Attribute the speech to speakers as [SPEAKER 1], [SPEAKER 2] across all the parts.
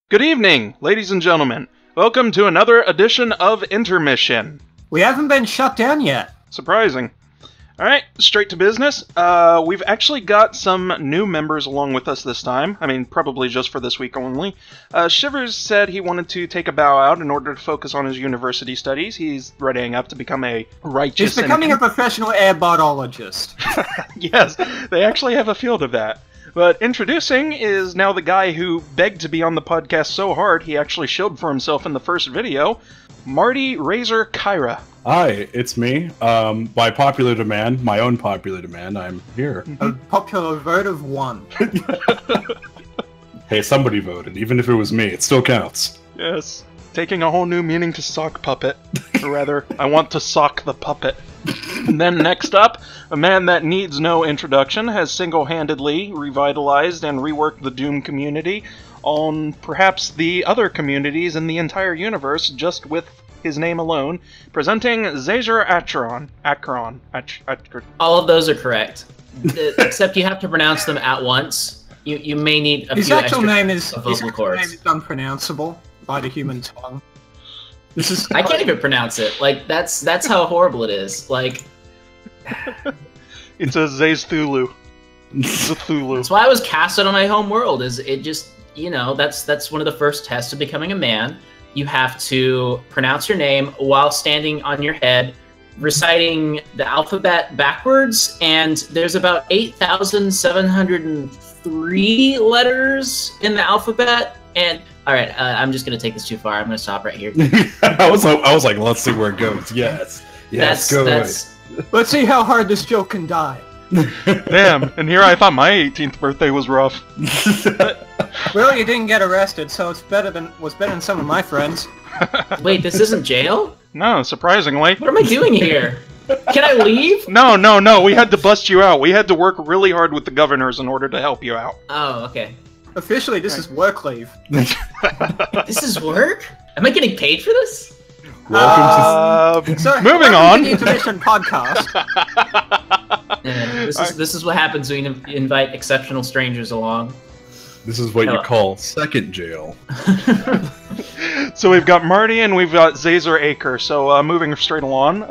[SPEAKER 1] Good evening, ladies and gentlemen. Welcome to another edition of Intermission.
[SPEAKER 2] We haven't been shut down yet.
[SPEAKER 1] Surprising. Alright, straight to business. We've actually got some new members along with us this time. I mean, probably just for this week only. Shivers said he wanted to take a bow out in order to focus on his university studies. He's readying up to become a righteous...
[SPEAKER 2] He's becoming a professional air biologist.
[SPEAKER 1] Yes, they actually have a field of that. But introducing is now the guy who begged to be on the podcast so hard he actually showed for himself in the first video, Marty Razor Kyra.
[SPEAKER 3] Hi, it's me. By popular demand, my own popular demand, I'm here.
[SPEAKER 2] A popular vote of 1.
[SPEAKER 3] Hey, somebody voted. Even if it was me, it still counts.
[SPEAKER 1] Yes. Taking a whole new meaning to sock puppet. Or rather, I want to sock the puppet. And then next up, a man that needs no introduction has single-handedly revitalized and reworked the Doom community on perhaps the other communities in the entire universe just with his name alone, presenting Xaser Akron.
[SPEAKER 4] All of those are correct, except you have to pronounce them at once. You may need a
[SPEAKER 2] his
[SPEAKER 4] few
[SPEAKER 2] actual
[SPEAKER 4] extra
[SPEAKER 2] name is
[SPEAKER 4] vocal cords.
[SPEAKER 2] His actual name is unpronounceable by the human tongue. This is
[SPEAKER 4] I can't even pronounce it. Like that's how horrible it is. Like
[SPEAKER 1] it's a Zazthulu. Zthulu.
[SPEAKER 4] That's why I was casted on my home world. Is it just that's one of the first tests of becoming a man. You have to pronounce your name while standing on your head, reciting the alphabet backwards, and there's about 8,703 letters in the alphabet. And all right, I'm just gonna take this too far. I'm gonna stop right here.
[SPEAKER 3] I was like, let's see where it goes. Yes, go away.
[SPEAKER 2] Let's see how hard this joke can die.
[SPEAKER 1] Damn, and here I thought my 18th birthday was rough.
[SPEAKER 2] Well, you didn't get arrested, so it's better than some of my friends.
[SPEAKER 4] Wait, this isn't jail?
[SPEAKER 1] No, surprisingly.
[SPEAKER 4] What am I doing here? Can I leave?
[SPEAKER 1] No, we had to bust you out. We had to work really hard with the governors in order to help you out.
[SPEAKER 4] Oh, okay.
[SPEAKER 2] Officially, this is work leave.
[SPEAKER 4] This is work? Am I getting paid for this?
[SPEAKER 3] Welcome
[SPEAKER 2] So,
[SPEAKER 1] moving on.
[SPEAKER 2] To the Intermission podcast.
[SPEAKER 4] This is what happens when you invite exceptional strangers along.
[SPEAKER 3] This is what you call second jail.
[SPEAKER 1] So we've got Marty and we've got Xaser Acre. So moving straight along,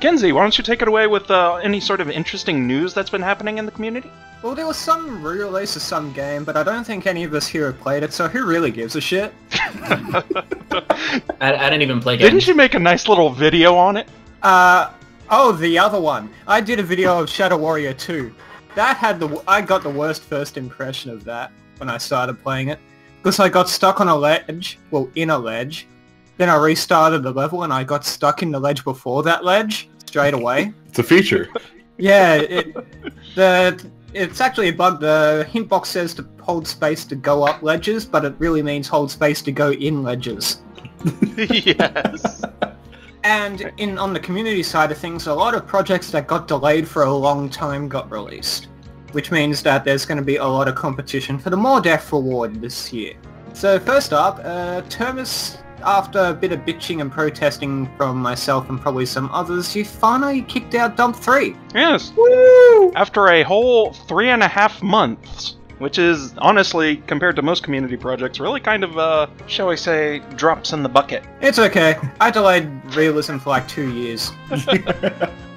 [SPEAKER 1] Kinsie, why don't you take it away with any sort of interesting news that's been happening in the community?
[SPEAKER 2] Well, there was some re-release of some game, but I don't think any of us here have played it, so who really gives a shit?
[SPEAKER 4] I didn't even play games.
[SPEAKER 1] Didn't you make a nice little video on it?
[SPEAKER 2] Oh, the other one. I did a video of Shadow Warrior 2. I got the worst first impression of that when I started playing it. Because I got stuck on a ledge, well, in a ledge. Then I restarted the level and I got stuck in the ledge before that ledge, straight away.
[SPEAKER 3] It's a feature.
[SPEAKER 2] Yeah, it's actually a bug. The hint box says to hold space to go up ledges, but it really means hold space to go in ledges.
[SPEAKER 1] Yes.
[SPEAKER 2] And on the community side of things, a lot of projects that got delayed for a long time got released, which means that there's going to be a lot of competition for the Mordeth reward this year. So first up, Termus, after a bit of bitching and protesting from myself and probably some others, you finally kicked out Dump 3.
[SPEAKER 1] Yes.
[SPEAKER 2] Woo!
[SPEAKER 1] After a whole 3.5 months, which is, honestly, compared to most community projects, really kind of, shall we say, drops in the bucket.
[SPEAKER 2] It's okay. I delayed realism for like 2 years.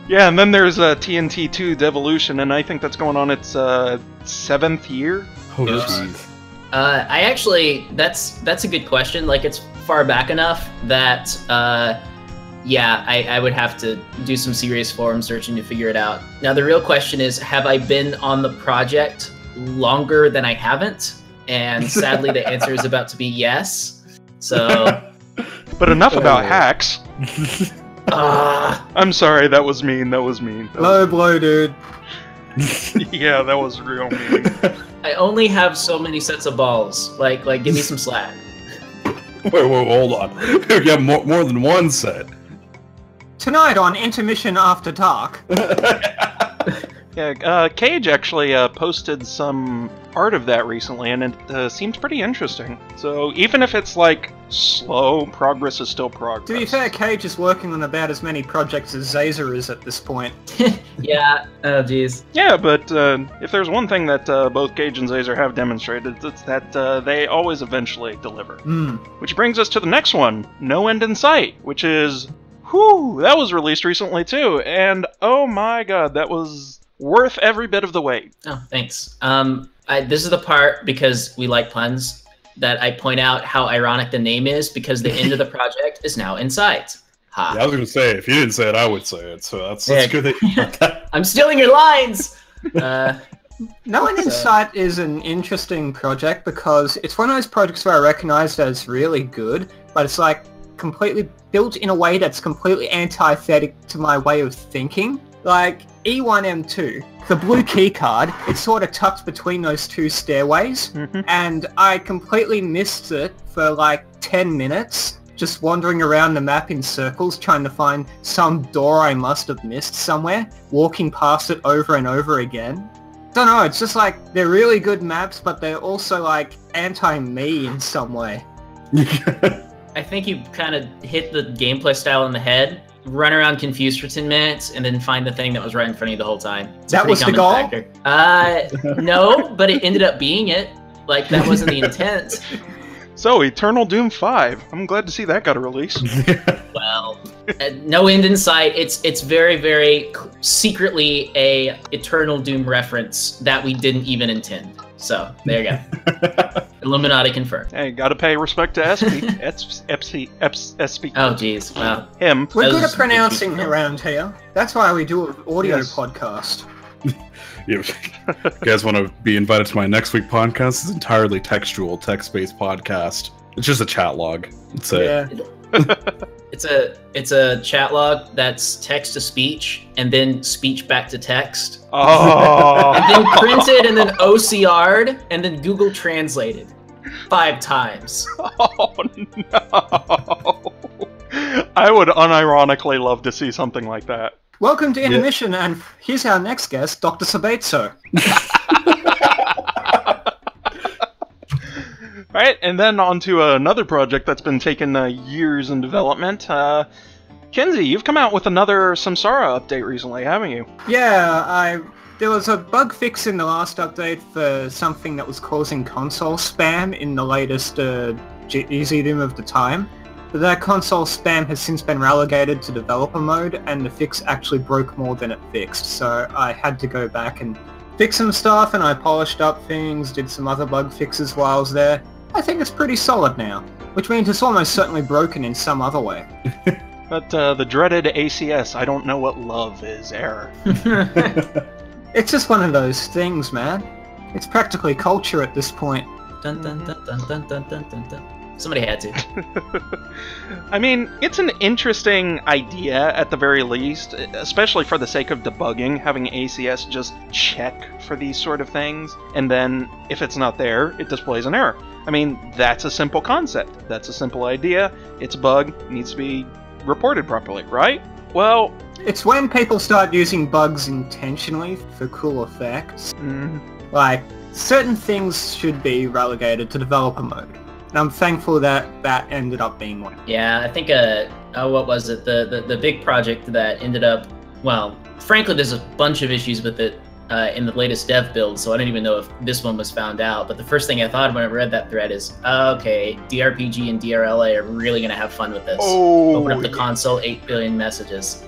[SPEAKER 1] Yeah, and then there's TNT 2 Devolution, and I think that's going on its 7th year.
[SPEAKER 3] Oh, jeez.
[SPEAKER 4] I actually, that's a good question. Like, it's far back enough that, yeah, I would have to do some serious forum searching to figure it out. Now, the real question is, have I been on the project longer than I haven't? And sadly, the answer is about to be yes. So...
[SPEAKER 1] But enough about hacks.
[SPEAKER 4] Ah.
[SPEAKER 1] I'm sorry, that was mean,
[SPEAKER 2] Low blow, dude.
[SPEAKER 1] Yeah, that was real mean.
[SPEAKER 4] I only have so many sets of balls. Like, give me some slack.
[SPEAKER 3] Wait, hold on. You have more than one set.
[SPEAKER 2] Tonight on Intermission After Dark.
[SPEAKER 1] Yeah, Cage actually posted some art of that recently, and it seems pretty interesting. So even if it's like slow, progress is still progress.
[SPEAKER 2] To be fair, Cage is working on about as many projects as Xaser is at this point.
[SPEAKER 4] Yeah. Oh, jeez.
[SPEAKER 1] Yeah, but if there's one thing that both Cage and Xaser have demonstrated, it's that they always eventually deliver. Which brings us to the next one, No End in Sight, which is, whew, that was released recently too, and oh my god, that was worth every bit of the wait.
[SPEAKER 4] Oh, thanks. This is the part, because we like puns, that I point out how ironic the name is, because the end of the project is now in sight. Ha.
[SPEAKER 3] Yeah, I was going to say, if you didn't say it, I would say it, so that's good that you got that.
[SPEAKER 4] I'm stealing your lines!
[SPEAKER 2] No End in Sight is an interesting project because it's one of those projects where I recognize as really good, but it's like completely built in a way that's completely antithetic to my way of thinking. Like E1M4, the blue key card, it's sort of tucked between those two stairways, and I completely missed it for like 10 minutes, just wandering around the map in circles trying to find some door I must have missed somewhere, walking past it over and over again. Don't know, it's just like, they're really good maps, but they're also like anti-me in some way.
[SPEAKER 4] I think you kind of hit the gameplay style in the head. Run around confused for 10 minutes and then find the thing that was right in front of you the whole time. It's
[SPEAKER 2] that was the goal?
[SPEAKER 4] No, but it ended up being it. Like, that wasn't the intent.
[SPEAKER 1] So, Eternal Doom 5. I'm glad to see that got a release.
[SPEAKER 4] Well, No End in Sight. It's very, very secretly a Eternal Doom reference that we didn't even intend. So, there you go. Illuminati confirmed.
[SPEAKER 1] Hey, gotta pay respect to SP. SP.
[SPEAKER 4] Oh, jeez. Wow.
[SPEAKER 1] Him.
[SPEAKER 2] We're good at pronouncing around here. That's why we do an audio podcast.
[SPEAKER 3] You guys want to be invited to my next week podcast? It's entirely textual, text-based podcast. It's just a chat log. It's
[SPEAKER 4] It's a chat log that's text to speech and then speech back to text.
[SPEAKER 1] Oh.
[SPEAKER 4] And then printed and then OCR'd and then Google translated 5 times.
[SPEAKER 1] Oh no. I would unironically love to see something like that.
[SPEAKER 2] Welcome to Intermission, and here's our next guest, Dr. Sabetso.
[SPEAKER 1] Right, and then on to another project that's been taking years in development. Kinsie, you've come out with another Samsara update recently, haven't you?
[SPEAKER 2] Yeah, there was a bug fix in the last update for something that was causing console spam in the latest ZDoom of the time. But that console spam has since been relegated to developer mode, and the fix actually broke more than it fixed. So I had to go back and fix some stuff, and I polished up things, did some other bug fixes while I was there. I think it's pretty solid now, which means it's almost certainly broken in some other way.
[SPEAKER 1] But the dreaded ACS, I don't know what love is, error.
[SPEAKER 2] It's just one of those things, man. It's practically culture at this point.
[SPEAKER 4] Dun dun dun dun dun dun dun dun dun. Somebody had to.
[SPEAKER 1] I mean, it's an interesting idea at the very least, especially for the sake of debugging, having ACS just check for these sort of things, and then if it's not there, it displays an error. I mean, that's a simple concept. That's a simple idea. It's a bug. It needs to be reported properly, right? Well,
[SPEAKER 2] it's when people start using bugs intentionally for cool effects. Like, certain things should be relegated to developer mode. And I'm thankful that that ended up being one.
[SPEAKER 4] Yeah, I think, what was it? The big project that ended up, well, frankly, there's a bunch of issues with it in the latest dev build, so I don't even know if this one was found out. But the first thing I thought when I read that thread is, okay, DRPG and DRLA are really going to have fun with this. Open up the console, 8 billion messages.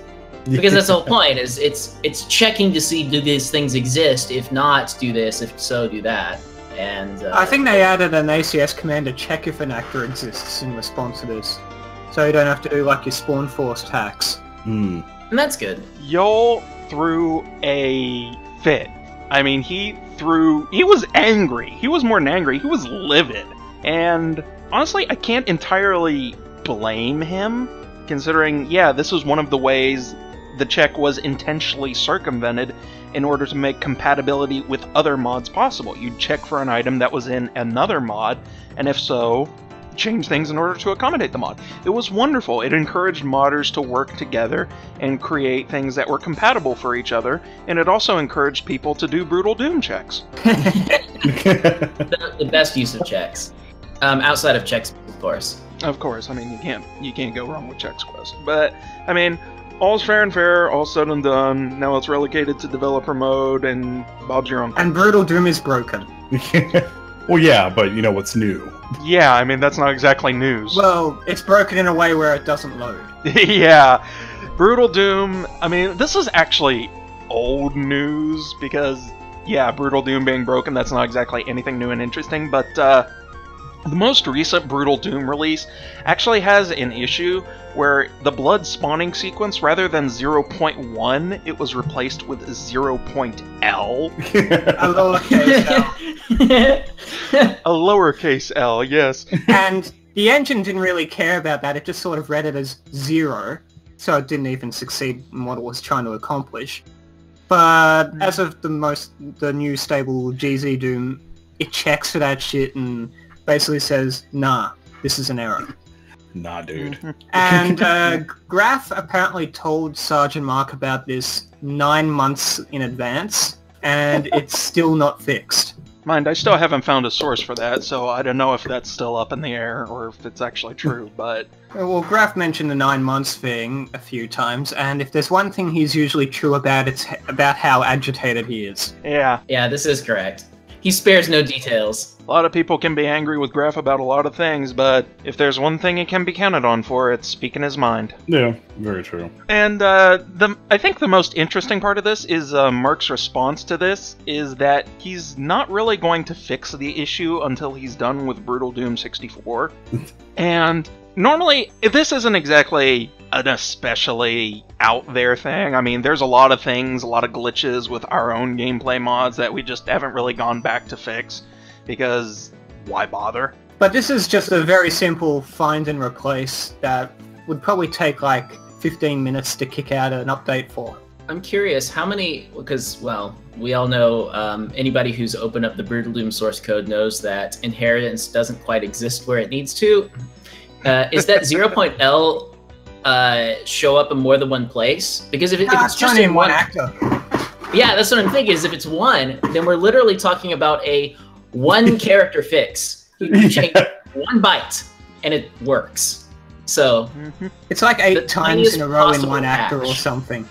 [SPEAKER 4] Because that's the whole point, is it's checking to see, do these things exist? If not, do this. If so, do that. And
[SPEAKER 2] I think they added an ACS command to check if an actor exists in response to this. So you don't have to do like your spawn force tax.
[SPEAKER 4] And that's good.
[SPEAKER 1] Yoel threw a fit. I mean, he was angry. He was more than angry, he was livid. And honestly, I can't entirely blame him, considering, yeah, this was one of the ways the check was intentionally circumvented in order to make compatibility with other mods possible. You'd check for an item that was in another mod, and if so, change things in order to accommodate the mod. It was wonderful. It encouraged modders to work together and create things that were compatible for each other, and it also encouraged people to do Brutal Doom checks.
[SPEAKER 4] The best use of checks. Outside of checks, of course.
[SPEAKER 1] Of course, I mean, you can't go wrong with checks quest. But, I mean, all's fair and fair, all said and done. Now it's relegated to developer mode, and Bob's your uncle.
[SPEAKER 2] And Brutal Doom is broken.
[SPEAKER 3] Well, yeah, but you know what's new.
[SPEAKER 1] Yeah, I mean, that's not exactly news.
[SPEAKER 2] Well, it's broken in a way where it doesn't load.
[SPEAKER 1] Yeah. Brutal Doom, I mean, this is actually old news, because, yeah, Brutal Doom being broken, that's not exactly anything new and interesting, but, the most recent Brutal Doom release actually has an issue where the blood spawning sequence, rather than 0.1, it was replaced with 0.L.
[SPEAKER 2] A lowercase L.
[SPEAKER 1] A lowercase L, yes.
[SPEAKER 2] And the engine didn't really care about that, it just sort of read it as 0, so it didn't even succeed in what it was trying to accomplish. But as of the new stable Xaser ZDoom, it checks for that shit and basically says, nah, this is an error.
[SPEAKER 3] Nah, dude.
[SPEAKER 2] And Graf apparently told Sergeant Mark about this 9 months in advance, and it's still not fixed.
[SPEAKER 1] Mind, I still haven't found a source for that, so I don't know if that's still up in the air or if it's actually true, but...
[SPEAKER 2] Well, Graf mentioned the 9 months thing a few times, and if there's one thing he's usually true about, it's about how agitated he is.
[SPEAKER 1] Yeah.
[SPEAKER 4] Yeah, this is correct. He spares no details.
[SPEAKER 1] A lot of people can be angry with Graf about a lot of things, but if there's one thing he can be counted on for, it's speaking his mind.
[SPEAKER 3] Yeah, very true.
[SPEAKER 1] And I think the most interesting part of this is Mark's response to this is that he's not really going to fix the issue until he's done with Brutal Doom 64. And normally, this isn't exactly an especially out there thing. I mean, there's a lot of things, a lot of glitches with our own gameplay mods that we just haven't really gone back to fix, because why bother?
[SPEAKER 2] But this is just a very simple find and replace that would probably take like 15 minutes to kick out an update for.
[SPEAKER 4] I'm curious, how many, because, well, we all know anybody who's opened up the Brutal Doom source code knows that inheritance doesn't quite exist where it needs to. Is that 0.L show up in more than one place? Because if it's just in one
[SPEAKER 2] actor.
[SPEAKER 4] Yeah, that's what I'm thinking, is if it's one, then we're literally talking about a one character fix. You change 1 byte, and it works. So
[SPEAKER 2] it's like 8 times in a row in one actor or something.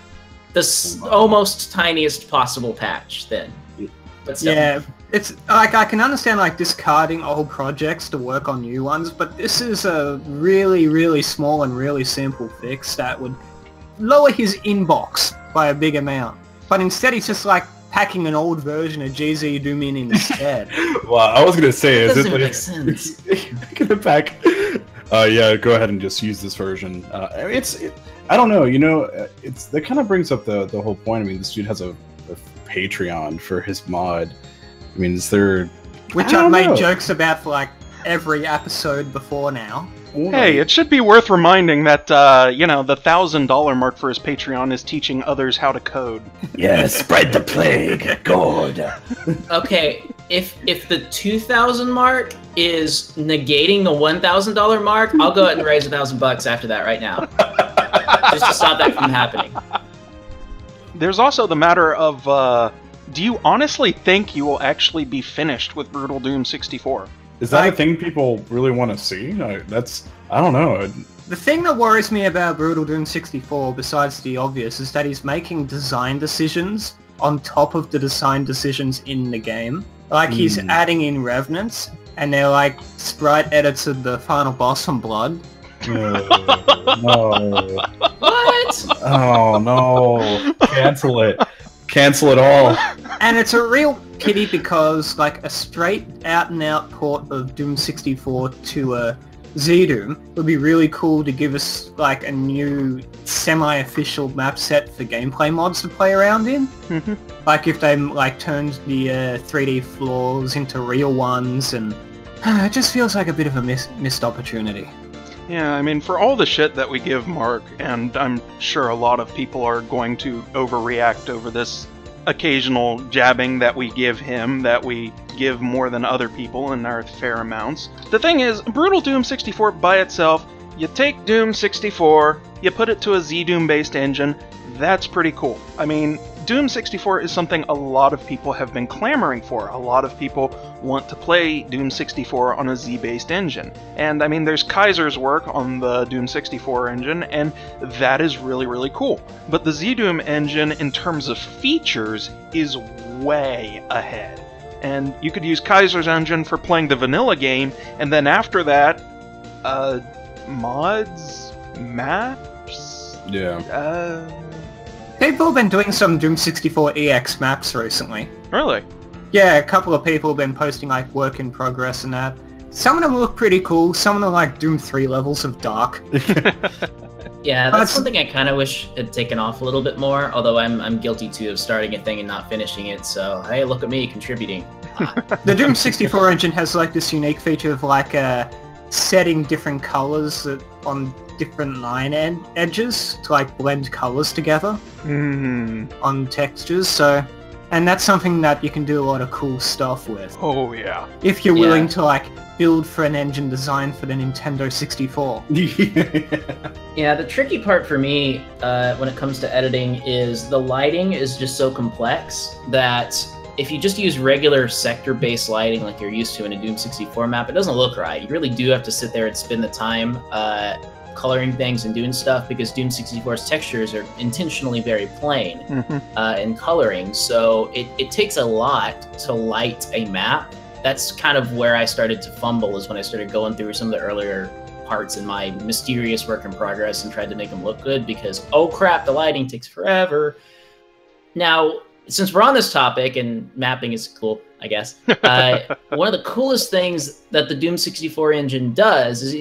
[SPEAKER 4] The almost tiniest possible patch, then. But still.
[SPEAKER 2] Yeah, it's like I can understand like discarding old projects to work on new ones, but this is a really, really small and really simple fix that would lower his inbox by a big amount. But instead, he's just like packing an old version of Xaser ZDoom in instead.
[SPEAKER 3] Well, I was gonna say,
[SPEAKER 4] that doesn't make sense.
[SPEAKER 3] Gonna pack. Yeah, go ahead and just use this version. I don't know. You know, that kind of brings up the whole point. I mean, this dude has a Patreon for his mod. I mean, is there?
[SPEAKER 2] Which I've made jokes about for like every episode before now.
[SPEAKER 1] Hey, it should be worth reminding that, you know, the $1,000 mark for his Patreon is teaching others how to code.
[SPEAKER 5] Yeah, spread the plague. God.
[SPEAKER 4] Okay, if the 2,000 mark is negating the $1,000 mark, I'll go ahead and raise $1,000 after that right now. Just to stop that from happening.
[SPEAKER 1] There's also the matter of, do you honestly think you will actually be finished with Brutal Doom 64?
[SPEAKER 3] Is that a thing people really want to see? I don't know.
[SPEAKER 2] The thing that worries me about Brutal Doom 64, besides the obvious, is that he's making design decisions on top of the design decisions in the game. Like, he's adding in revenants, and they're like sprite edits of the final boss from Blood.
[SPEAKER 3] No.
[SPEAKER 4] What?
[SPEAKER 3] Oh, no. Cancel it. Cancel it all.
[SPEAKER 2] And it's a real pity because, like, a straight out-and-out port of Doom 64 to ZDoom would be really cool to give us, like, a new semi-official map set for gameplay mods to play around in. Like, if they, like, turned the 3D floors into real ones, and it just feels like a bit of a missed opportunity.
[SPEAKER 1] Yeah, I mean, for all the shit that we give Mark, and I'm sure a lot of people are going to overreact over this occasional jabbing that we give him, that we give more than other people in our fair amounts. The thing is, Brutal Doom 64 by itself, you take Doom 64, you put it to a ZDoom based engine, that's pretty cool. I mean, Doom 64 is something a lot of people have been clamoring for. A lot of people want to play Doom 64 on a Z-based engine. And I mean, there's Kaiser's work on the Doom 64 engine, and that is really, really cool. But the ZDoom engine, in terms of features, is way ahead. And you could use Kaiser's engine for playing the vanilla game, and then after that, mods? Maps?
[SPEAKER 3] Yeah.
[SPEAKER 2] People have been doing some Doom 64 EX maps recently.
[SPEAKER 1] Really?
[SPEAKER 2] Yeah, a couple of people have been posting like work in progress and that. Some of them look pretty cool, some of them are like Doom 3 levels of dark.
[SPEAKER 4] Yeah, that's something I kind of wish had taken off a little bit more, although I'm guilty too of starting a thing and not finishing it, so hey, look at me contributing.
[SPEAKER 2] The Doom 64 engine has like this unique feature of like setting different colors on different line edges to like blend colors together on textures, so, and that's something that you can do a lot of cool stuff with.
[SPEAKER 1] Oh yeah.
[SPEAKER 2] If you're willing to like build for an engine designed for the Nintendo 64.
[SPEAKER 4] Yeah, the tricky part for me when it comes to editing is the lighting is just so complex that if you just use regular sector-based lighting like you're used to in a Doom 64 map, it doesn't look right. You really do have to sit there and spend the time coloring things and doing stuff, because Doom 64's textures are intentionally very plain in coloring, so it takes a lot to light a map. That's kind of where I started to fumble, is when I started going through some of the earlier parts in my mysterious work in progress and tried to make them look good, because oh crap, the lighting takes forever. Now, since we're on this topic, and mapping is cool, I guess, one of the coolest things that the Doom 64 engine does is,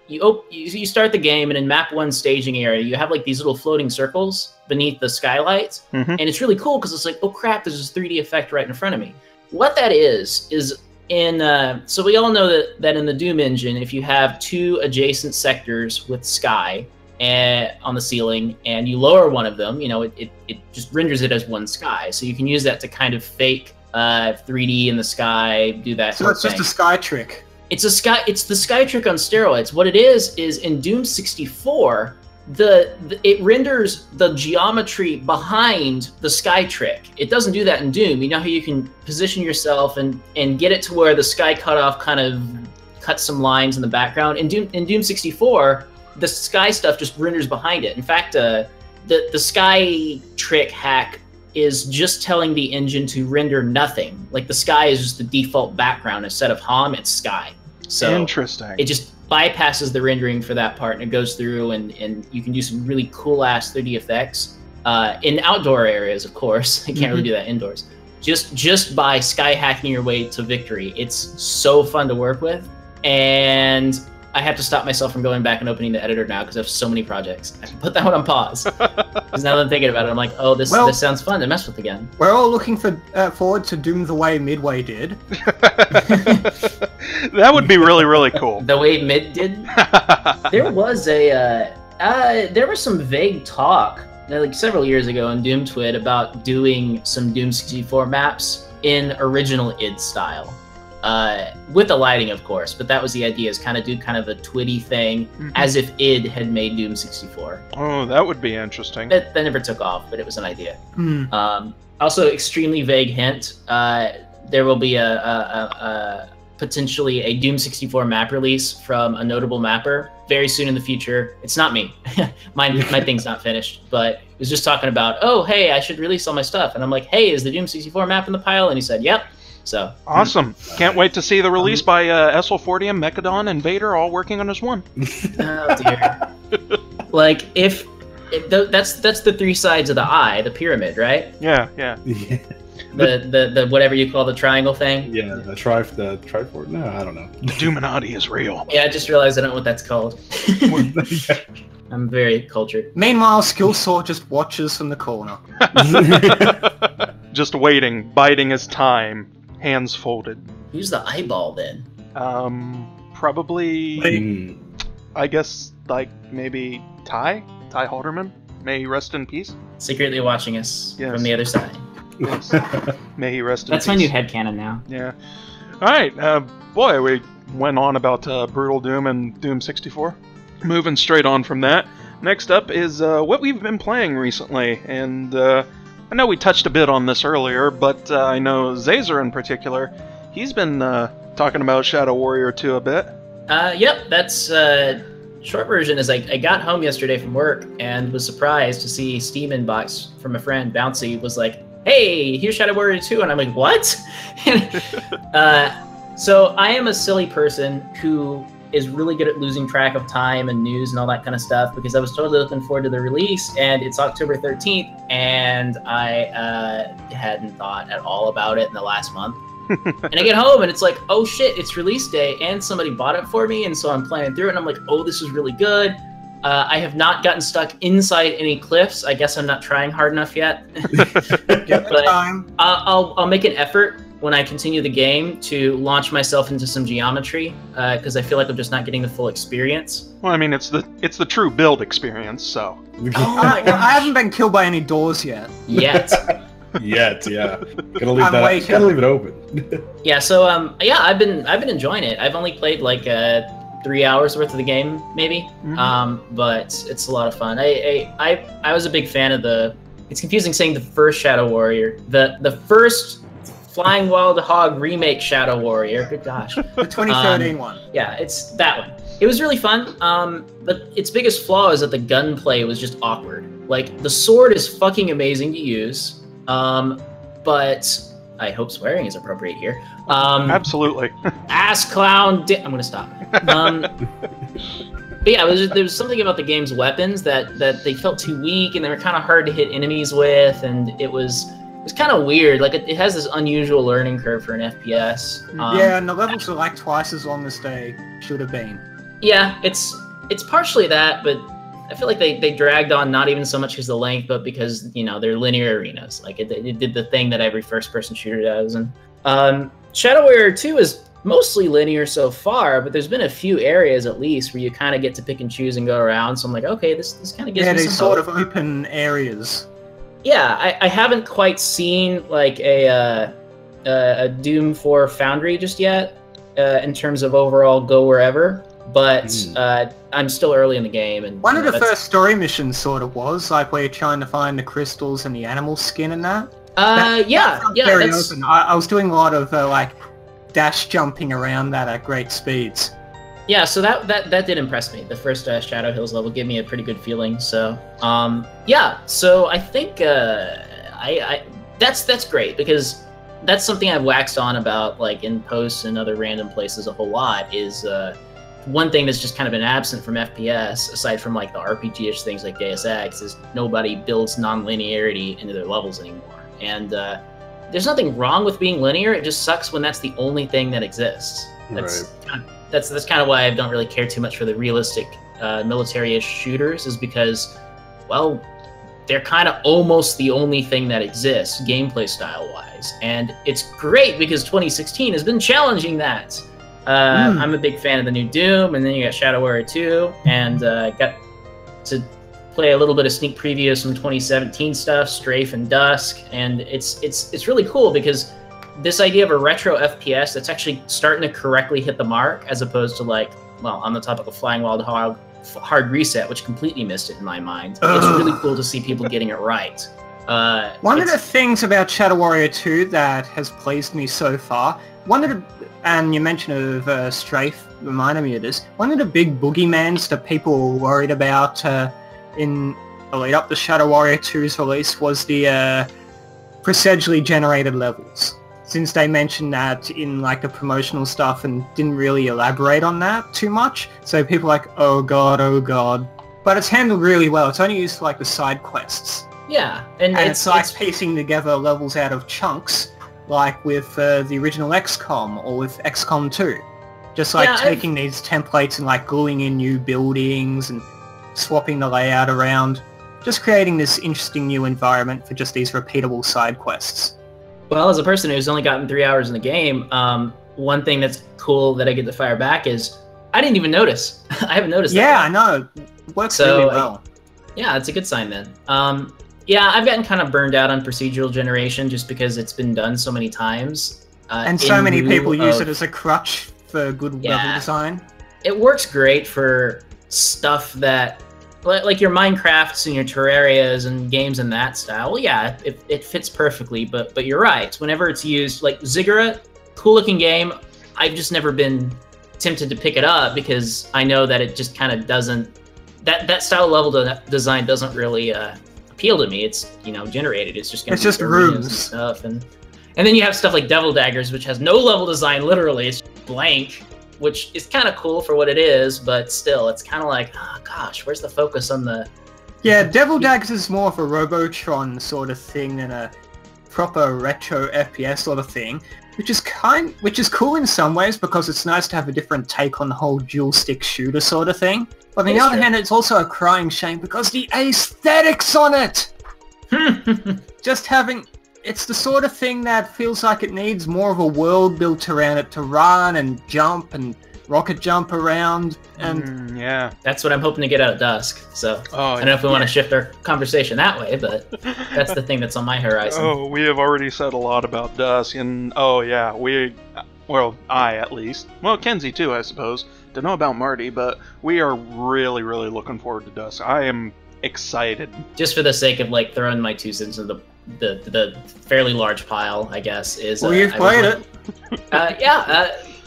[SPEAKER 4] you start the game, and in map 1 staging area, you have like these little floating circles beneath the skylight, and it's really cool because it's like, oh crap, there's this 3D effect right in front of me. What that is in, so we all know that in the Doom engine, if you have 2 adjacent sectors with sky on the ceiling, and you lower one of them, you know, it just renders it as one sky. So you can use that to kind of fake 3D in the sky, do that.
[SPEAKER 2] So it's just a sky trick.
[SPEAKER 4] It's the sky trick on steroids. What it is in Doom 64, it renders the geometry behind the sky trick. It doesn't do that in Doom. You know how you can position yourself and get it to where the sky cutoff kind of cuts some lines in the background. In Doom 64, the sky stuff just renders behind it. In fact, the sky trick hack is just telling the engine to render nothing. Like the sky is just the default background. Instead of HOM, it's sky. So
[SPEAKER 1] interesting.
[SPEAKER 4] It just bypasses the rendering for that part, and it goes through, and you can do some really cool ass 3D effects in outdoor areas, of course. You can't really do that indoors. Just by sky hacking your way to victory. It's so fun to work with, and I have to stop myself from going back and opening the editor now because I have so many projects. I can put that one on pause. Because now that I'm thinking about it, I'm like, oh, this sounds fun to mess with again.
[SPEAKER 2] We're all looking forward to Doom the way Midway did.
[SPEAKER 1] That would be really, really cool.
[SPEAKER 4] The way Mid did? There was there was some vague talk like several years ago in Doom Twit about doing some Doom 64 maps in original id style. With the lighting, of course, but that was the idea, is kind of do kind of a Twitty thing, as if id had made Doom 64.
[SPEAKER 1] Oh, that would be interesting.
[SPEAKER 4] That never took off, but it was an idea. Also, extremely vague hint, there will be potentially a Doom 64 map release from a notable mapper very soon in the future. It's not me. my thing's not finished, but it was just talking about, oh, hey, I should release all my stuff. And I'm like, hey, is the Doom 64 map in the pile? And he said, yep. So
[SPEAKER 1] awesome! Can't wait to see the release by SL40M, Mechadon, and Vader all working on as one.
[SPEAKER 4] Oh dear! Like that's the 3 sides of the eye, the pyramid, right?
[SPEAKER 1] Yeah.
[SPEAKER 4] The whatever you call the triangle thing.
[SPEAKER 3] Yeah, the trifort. No, I don't know.
[SPEAKER 1] Illuminati is real.
[SPEAKER 4] Yeah, I just realized I don't know what that's called. I'm very cultured.
[SPEAKER 2] Meanwhile, Skillsaw just watches from the corner.
[SPEAKER 1] Just waiting, biding his time. Hands folded.
[SPEAKER 4] Who's the eyeball then?
[SPEAKER 1] Probably. I guess like maybe Ty Halderman. May he rest in peace.
[SPEAKER 4] Secretly watching us
[SPEAKER 1] Yes.
[SPEAKER 4] from the other side.
[SPEAKER 1] Yes. May he rest in
[SPEAKER 6] That's
[SPEAKER 1] peace.
[SPEAKER 6] my new headcanon now.
[SPEAKER 1] Yeah. Alright, boy, we went on about Brutal Doom and Doom 64. Moving straight on from that. Next up is what we've been playing recently, and I know we touched a bit on this earlier, but I know Xaser in particular, he's been talking about Shadow Warrior 2 a bit.
[SPEAKER 4] Yep, that's short version is I got home yesterday from work and was surprised to see Steam inbox from a friend, Bouncy, was like, hey, here's Shadow Warrior 2, and I'm like, what? So I am a silly person who is really good at losing track of time and news and all that kind of stuff, because I was totally looking forward to the release, and it's October 13th, and I hadn't thought at all about it in the last month. And I get home and it's like, oh shit, it's release day, and somebody bought it for me, and so I'm playing through it, and I'm like, oh, this is really good. I have not gotten stuck inside any cliffs. I guess I'm not trying hard enough yet. But I'll make an effort when I continue the game to launch myself into some geometry, because I feel like I'm just not getting the full experience.
[SPEAKER 1] Well, I mean, it's the true build experience, so.
[SPEAKER 2] I haven't been killed by any doors yet.
[SPEAKER 4] Yet.
[SPEAKER 3] Yet, yeah. Gotta leave it open.
[SPEAKER 4] Yeah, so yeah, I've been enjoying it. I've only played like 3 hours worth of the game, maybe. But it's a lot of fun. I was a big fan of the. It's confusing saying the first Shadow Warrior, the first Flying Wild Hog remake Shadow Warrior. Good gosh,
[SPEAKER 2] The 2013 one.
[SPEAKER 4] yeah, it's that one. It was really fun. But its biggest flaw is that the gunplay was just awkward. Like, the sword is fucking amazing to use. But I hope swearing is appropriate here.
[SPEAKER 1] Absolutely.
[SPEAKER 4] Ass clown. I'm gonna stop. But yeah, there was something about the game's weapons that they felt too weak, and they were kind of hard to hit enemies with, and it was kind of weird. Like, it has this unusual learning curve for an FPS.
[SPEAKER 2] Yeah, and the levels are like twice as long as they should have been.
[SPEAKER 4] Yeah, it's partially that, but I feel like they dragged on not even so much because of the length, but because, you know, they're linear arenas. Like, it did the thing that every first-person shooter does. And Shadow Warrior 2 is mostly linear so far, but there's been a few areas at least where you kind of get to pick and choose and go around. So I'm like, okay, this kind of gives me some
[SPEAKER 2] these sort
[SPEAKER 4] hope.
[SPEAKER 2] of open areas.
[SPEAKER 4] Yeah, I haven't quite seen like a Doom 4 Foundry just yet in terms of overall go wherever. But I'm still early in the game, and
[SPEAKER 2] One of the first story missions sort of was like where you're trying to find the crystals and the animal skin and that.
[SPEAKER 4] Yeah.
[SPEAKER 2] Very open. I was doing a lot of like dash jumping around that at great speeds.
[SPEAKER 4] Yeah, so that did impress me. The first Shadow Hills level gave me a pretty good feeling. So yeah, so I think that's great, because that's something I've waxed on about, like in posts and other random places a whole lot, is one thing that's just kind of been absent from FPS, aside from like the RPG-ish things like Deus Ex, is nobody builds non-linearity into their levels anymore. And there's nothing wrong with being linear, it just sucks when that's the only thing that exists. That's kind of why I don't really care too much for the realistic military-ish shooters, is because, well, they're kind of almost the only thing that exists gameplay style-wise. And it's great because 2016 has been challenging that. I'm a big fan of the new Doom, and then you got Shadow Warrior 2, and got to play a little bit of sneak preview of some 2017 stuff, Strafe and Dusk, and it's really cool because this idea of a retro FPS that's actually starting to correctly hit the mark, as opposed to, like, well, on the topic of Flying Wild Hog, Hard Reset, which completely missed it in my mind. It's really cool to see people getting it right.
[SPEAKER 2] One of the things about Shadow Warrior 2 that has pleased me so far, and you mentioned of Strafe reminded me of this, one of the big boogeymans that people were worried about in the lead up to Shadow Warrior 2's release was the procedurally generated levels. Since they mentioned that in like the promotional stuff and didn't really elaborate on that too much, so people are like, oh god. But it's handled really well. It's only used for like the side quests.
[SPEAKER 4] Yeah,
[SPEAKER 2] and it's like piecing together levels out of chunks, like with the original XCOM or with XCOM 2. Just like taking these templates and like gluing in new buildings and swapping the layout around. Just creating this interesting new environment for just these repeatable side quests.
[SPEAKER 4] Well, as a person who's only gotten 3 hours in the game, one thing that's cool that I get to fire back is I didn't even notice. I haven't noticed that.
[SPEAKER 2] Yeah, I know. It works really well.
[SPEAKER 4] Yeah, that's a good sign then. Yeah, I've gotten kind of burned out on procedural generation just because it's been done so many times.
[SPEAKER 2] And so many people use it as a crutch for good level design.
[SPEAKER 4] It works great for stuff that, like your Minecrafts and your Terrarias and games in that style. Well, yeah, it fits perfectly, but you're right. Whenever it's used, like Ziggurat, cool looking game, I've just never been tempted to pick it up because I know that it just kind of doesn't, that style level design doesn't really appeal to me. It's, you know, generated. It's just going to be
[SPEAKER 2] just
[SPEAKER 4] rooms and
[SPEAKER 2] rooms.
[SPEAKER 4] stuff. And then you have stuff like Devil Daggers, which has no level design, literally. It's blank, which is kind of cool for what it is, but still, it's kind of like, oh gosh, where's the focus on the...
[SPEAKER 2] Yeah, Devil Daggers is more of a Robotron sort of thing than a proper retro FPS sort of thing, which is cool in some ways because it's nice to have a different take on the whole dual stick shooter sort of thing. But on the other hand, it's also a crying shame because the aesthetics on it! Just having... It's the sort of thing that feels like it needs more of a world built around it to run and jump and rocket jump around, and
[SPEAKER 1] yeah,
[SPEAKER 4] that's what I'm hoping to get out of Dusk. So I don't know if we want to shift our conversation that way, but that's the thing that's on my horizon.
[SPEAKER 1] Oh, we have already said a lot about Dusk, and oh yeah, I at least, well, Kinsie too, I suppose. Don't know about Marty, but we are really, really looking forward to Dusk. I am excited.
[SPEAKER 4] Just for the sake of like throwing my 2 cents into the fairly large pile, I guess, is...
[SPEAKER 2] Well, you've played it.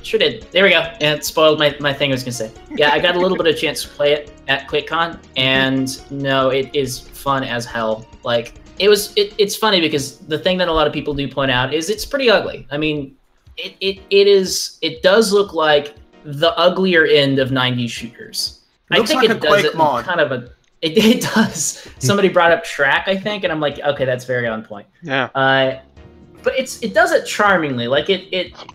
[SPEAKER 4] Sure did. There we go. And it spoiled my thing I was going to say. Yeah, I got a little bit of chance to play it at QuakeCon, and no, it is fun as hell. Like, it's funny because the thing that a lot of people do point out is it's pretty ugly. I mean, it does look like the uglier end of 90s shooters.
[SPEAKER 2] I think like it does it mod.
[SPEAKER 4] Kind of a... It does. Somebody brought up Track, I think, and I'm like, okay, that's very on point.
[SPEAKER 1] Yeah.
[SPEAKER 4] But it does it charmingly. Like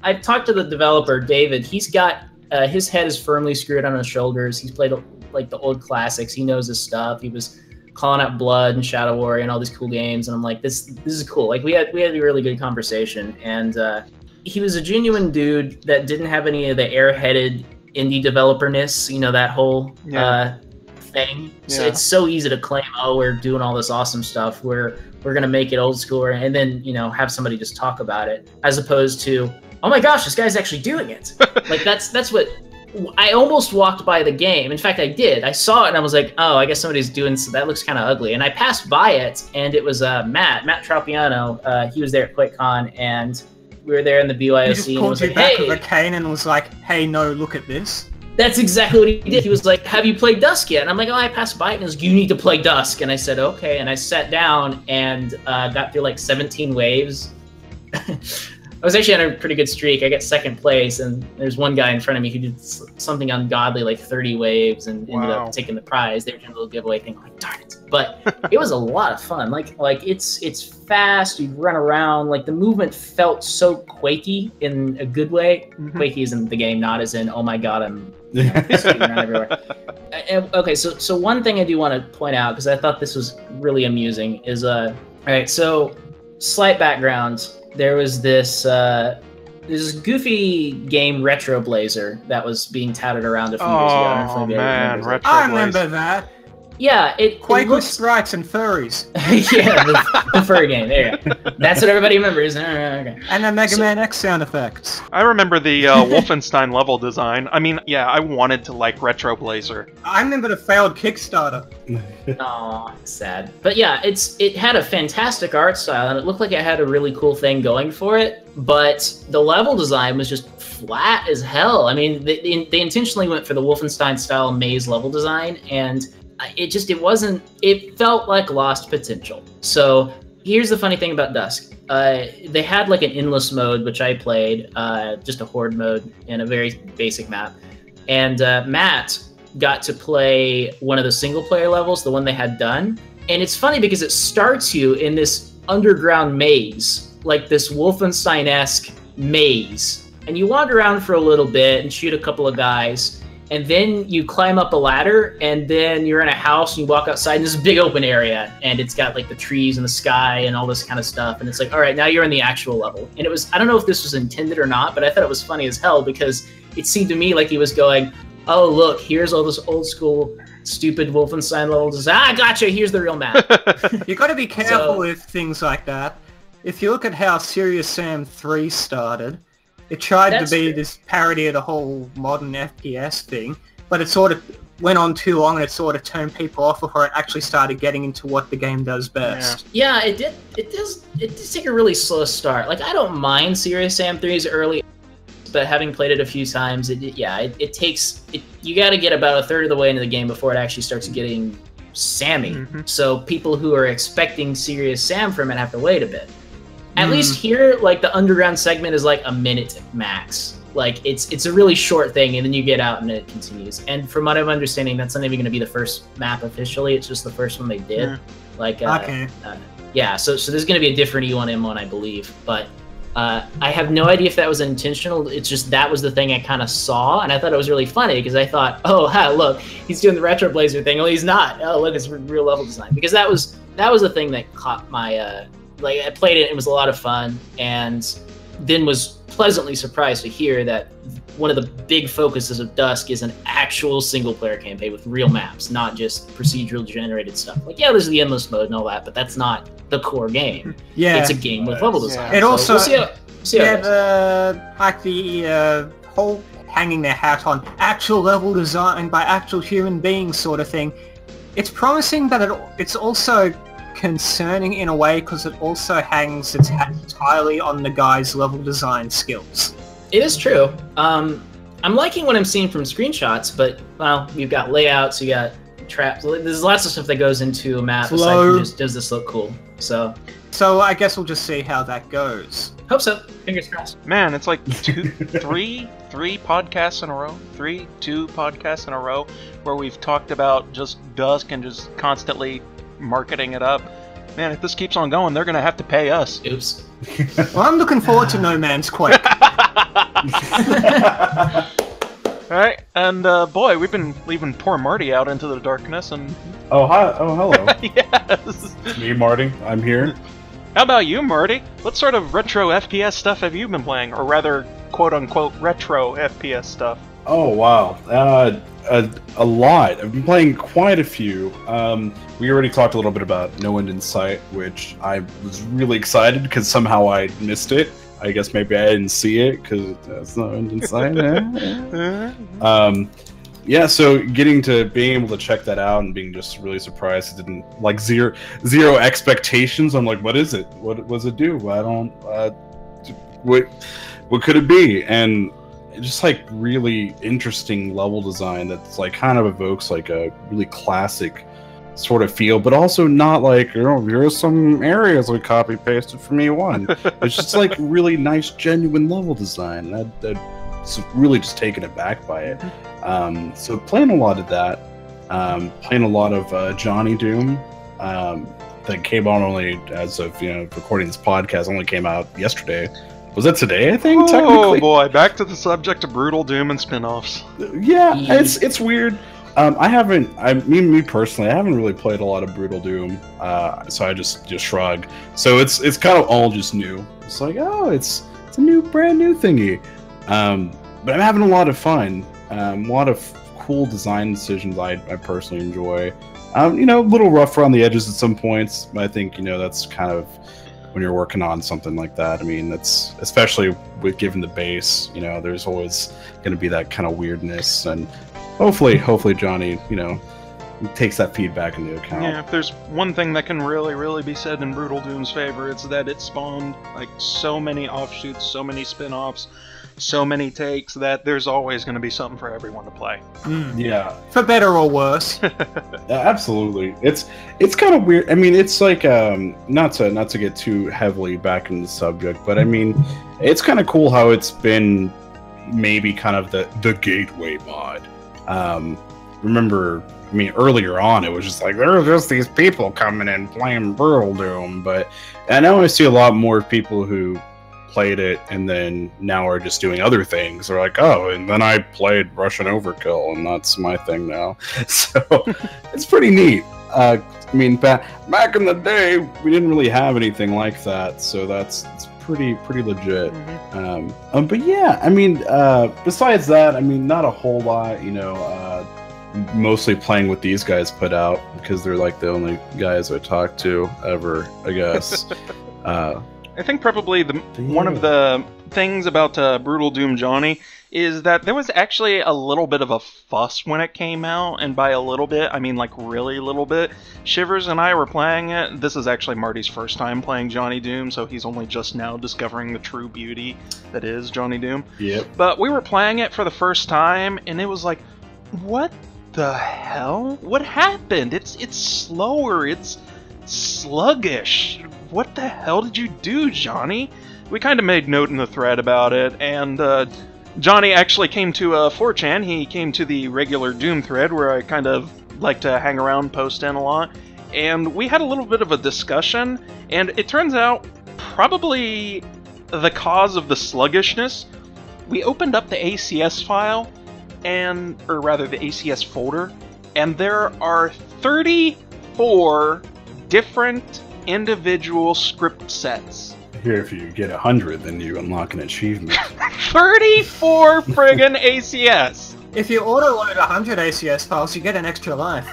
[SPEAKER 4] I've talked to the developer, David. He's got his head is firmly screwed on his shoulders. He's played like the old classics. He knows his stuff. He was calling out Blood and Shadow Warrior and all these cool games. And I'm like, this is cool. Like we had a really good conversation. And he was a genuine dude that didn't have any of the airheaded indie developerness. You know, that whole thing.
[SPEAKER 1] Yeah.
[SPEAKER 4] So it's so easy to claim, oh, we're doing all this awesome stuff. We're gonna make it old school, and then have somebody just talk about it, as opposed to, oh my gosh, this guy's actually doing it. Like that's what I almost walked by the game. In fact, I did. I saw it and I was like, oh, I guess somebody's doing so. That looks kind of ugly. And I passed by it, and it was Matt Tropiano. He was there at QuakeCon, and we were there in the BYOC.
[SPEAKER 2] He just pulled you back with a cane and was like, hey, no, look at this.
[SPEAKER 4] That's exactly what he did. He was like, have you played Dusk yet? And I'm like, oh, I passed by it. And he was like, you need to play Dusk. And I said, okay. And I sat down and got through like 17 waves. I was actually on a pretty good streak. I got second place, and there's one guy in front of me who did something ungodly, like 30 waves, and ended up taking the prize. They were doing a little giveaway thing. Like, darn it! But it was a lot of fun. Like it's fast. You run around. Like the movement felt so Quakey in a good way. Quakey is in the game, not as in, oh my god, I'm skating around everywhere. Okay, so one thing I do want to point out, because I thought this was really amusing, is all right. So slight background. There was this goofy game, Retro Blazer, that was being touted around a few years ago. I don't know if anybody remembers it.
[SPEAKER 2] I remember that.
[SPEAKER 4] Yeah,
[SPEAKER 2] Quake with sprites and furries.
[SPEAKER 4] Yeah, the furry game. There you go. That's what everybody remembers. Okay.
[SPEAKER 2] And the Mega Man X sound effects.
[SPEAKER 1] I remember the Wolfenstein level design. I mean, yeah, I wanted to like Retro Blazer.
[SPEAKER 2] I remember the failed Kickstarter.
[SPEAKER 4] Aw, sad. But yeah, it had a fantastic art style, and it looked like it had a really cool thing going for it, but the level design was just flat as hell. I mean, they intentionally went for the Wolfenstein style maze level design, and it felt like lost potential. So here's the funny thing about Dusk. They had like an endless mode, which I played, just a horde mode in a very basic map. And Matt got to play one of the single player levels, the one they had done. And it's funny because it starts you in this underground maze, like this Wolfenstein-esque maze. And you wander around for a little bit and shoot a couple of guys. And then you climb up a ladder, and then you're in a house, and you walk outside in this big open area, and it's got like the trees and the sky and all this kind of stuff. And it's like, all right, now you're in the actual level. And it was, I don't know if this was intended or not, but I thought it was funny as hell because it seemed to me like he was going, oh look, here's all this old school stupid Wolfenstein level design. Ah, gotcha. Here's the real map.
[SPEAKER 2] You got to be careful with things like that. If you look at how Serious Sam 3 started, it tried to be this parody of the whole modern FPS thing, but it sort of went on too long and it sort of turned people off before it actually started getting into what the game does best.
[SPEAKER 4] Yeah, it did. It does take a really slow start. Like, I don't mind Serious Sam 3's early, but having played it a few times, it takes. You got to get about a third of the way into the game before it actually starts getting Sammy. So people who are expecting Serious Sam from it have to wait a bit. At least here, like, the underground segment is like a minute max. Like, it's a really short thing, and then you get out and it continues. And from what I'm understanding, that's not even going to be the first map officially. It's just the first one they did. Like, yeah. So there's going to be a different E1M1, I believe. But I have no idea if that was intentional. It's just that was the thing I kind of saw, and I thought it was really funny because I thought, oh, ha, look, he's doing the retro blazer thing. Oh, he's not. Oh, look, it's real level design. Because that was the thing that caught my like, I played it. It was a lot of fun, and then was pleasantly surprised to hear that one of the big focuses of Dusk is an actual single-player campaign with real maps, not just procedural generated stuff. Like, yeah, there's the endless mode and all that, but that's not the core game. Yeah, it's a game with level design.
[SPEAKER 2] It also,
[SPEAKER 4] we'll see how
[SPEAKER 2] the whole hanging their hat on actual level design by actual human beings sort of thing. It's promising, but it's also concerning in a way because it also hangs its hat entirely on the guy's level design skills.
[SPEAKER 4] It is true. I'm liking what I'm seeing from screenshots, but, well, you've got layouts, you got traps. There's lots of stuff that goes into a map aside from just, does this look cool? So
[SPEAKER 2] I guess we'll just see how that goes.
[SPEAKER 4] Hope so. Fingers crossed.
[SPEAKER 1] Man, it's like three podcasts in a row. 2 podcasts in a row where we've talked about just Dusk and just constantly marketing it up. Man, if this keeps on going, they're gonna have to pay us.
[SPEAKER 4] Oops.
[SPEAKER 2] Well, I'm looking forward to No Man's Quake.
[SPEAKER 1] Alright, and boy, we've been leaving poor Marty out into the darkness, and...
[SPEAKER 3] Oh, hi. Oh, hello.
[SPEAKER 1] Yes!
[SPEAKER 3] It's me, Marty. I'm here.
[SPEAKER 1] How about you, Marty? What sort of retro FPS stuff have you been playing? Or rather, quote-unquote, retro FPS stuff?
[SPEAKER 3] Oh, wow. A lot. I've been playing quite a few. We already talked a little bit about No End in Sight, which I was really excited because somehow I missed it. I guess maybe I didn't see it because that's No End in Sight. Yeah, so being able to check that out and being just really surprised, it didn't, like, zero expectations. I'm like, what is it? What does it do? I don't, what could it be? And just, like, really interesting level design that's, like, kind of evokes, like, a really classic sort of feel, but also not like, you know, here's some areas we copy pasted from E1. It's just, like, really nice, genuine level design. I'd really just taken aback by it. So playing a lot of that, playing a lot of Johnny Doom, that came out only as of, you know, recording this podcast, only came out yesterday. Was that today, I think, technically?
[SPEAKER 1] Oh boy, back to the subject of Brutal Doom and spin-offs.
[SPEAKER 3] Yeah, it's weird. Me personally, I haven't really played a lot of Brutal Doom, so I just shrug. So it's kind of all just new. It's like, oh, it's a brand new thingy. But I'm having a lot of fun. A lot of cool design decisions I personally enjoy. You know, a little rough around the edges at some points, but I think, you know, that's kind of when you're working on something like that. I mean, that's especially with given the base, you know, there's always going to be that kind of weirdness, and hopefully Johnny, you know, takes that feedback into account.
[SPEAKER 1] Yeah, if there's one thing that can really be said in Brutal Doom's favor, it's that it spawned, like, so many offshoots, so many spin-offs, so many takes, that there's always going to be something for everyone to play.
[SPEAKER 3] Yeah.
[SPEAKER 2] For better or worse.
[SPEAKER 3] Absolutely. It's kind of weird. I mean, it's like, not to get too heavily back into the subject, but I mean, it's kind of cool how it's been maybe kind of the gateway mod. Remember, I mean, earlier on, it was just like, there are just these people coming in playing Brutal Doom, but I know I see a lot more people who played it and then now are just doing other things. They're like, oh, and then I played Russian Overkill, and that's my thing now. So it's pretty neat. I mean, back in the day, we didn't really have anything like that, so it's pretty legit. But yeah, I mean, besides that, I mean, not a whole lot. You know, mostly playing what these guys put out because they're like the only guys I talk to ever, I guess.
[SPEAKER 1] I think probably one of the things about Brutal Doom Johnny is that there was actually a little bit of a fuss when it came out, and by a little bit, I mean like really little bit. Shivers and I were playing it. This is actually Marty's first time playing Johnny Doom, so he's only just now discovering the true beauty that is Johnny Doom.
[SPEAKER 3] Yep.
[SPEAKER 1] But we were playing it for the first time, and it was like, what the hell? What happened? It's slower, it's sluggish. What the hell did you do, Johnny? We kind of made note in the thread about it, and Johnny actually came to 4chan. He came to the regular Doom thread where I kind of like to hang around, post in a lot, and we had a little bit of a discussion, and it turns out probably the cause of the sluggishness, we opened up the ACS file, or rather the ACS folder, and there are 34 different individual script sets.
[SPEAKER 3] Here, if you get 100, then you unlock an achievement.
[SPEAKER 1] 34 friggin' ACS!
[SPEAKER 2] If you auto-load 100 ACS files, you get an extra life.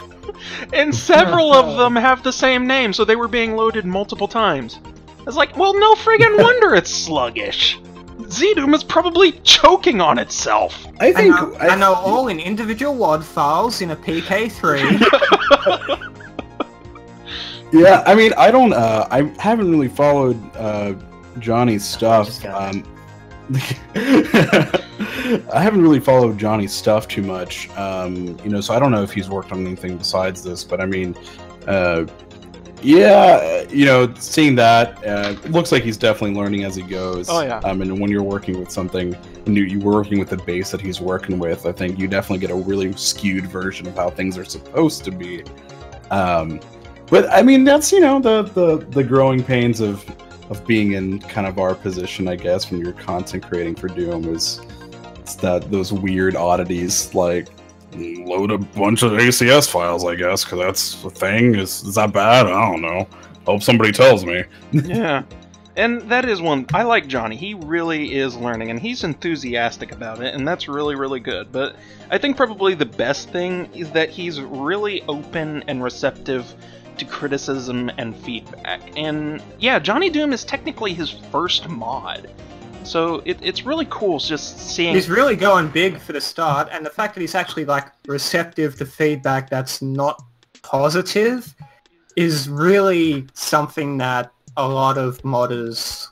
[SPEAKER 1] And several of them have the same name, so they were being loaded multiple times. It's like, well, no friggin' wonder it's sluggish. ZDoom is probably choking on itself.
[SPEAKER 3] I think...
[SPEAKER 2] I know all in individual WAD files in a PK3.
[SPEAKER 3] Yeah, I mean, I don't, I haven't really followed, Johnny's stuff, I haven't really followed Johnny's stuff too much, you know, so I don't know if he's worked on anything besides this, but I mean, yeah, you know, seeing that, it looks like he's definitely learning as he goes.
[SPEAKER 1] Oh, yeah.
[SPEAKER 3] And when you're working with something, when you're working with the base that he's working with, I think you definitely get a really skewed version of how things are supposed to be. But I mean, that's, you know, the growing pains of being in kind of our position, I guess, when you're content creating for Doom, is it's those weird oddities, like load a bunch of ACS files, I guess, because that's the thing. Is that bad? I don't know. Hope somebody tells me.
[SPEAKER 1] Yeah. And that is one, I like Johnny, he really is learning, and he's enthusiastic about it, and that's really, really good. But I think probably the best thing is that he's really open and receptive to criticism and feedback. And yeah, Johnny Doom is technically his first mod, so it's really cool just seeing...
[SPEAKER 2] He's really going big for the start, and the fact that he's actually like receptive to feedback that's not positive is really something that a lot of modders...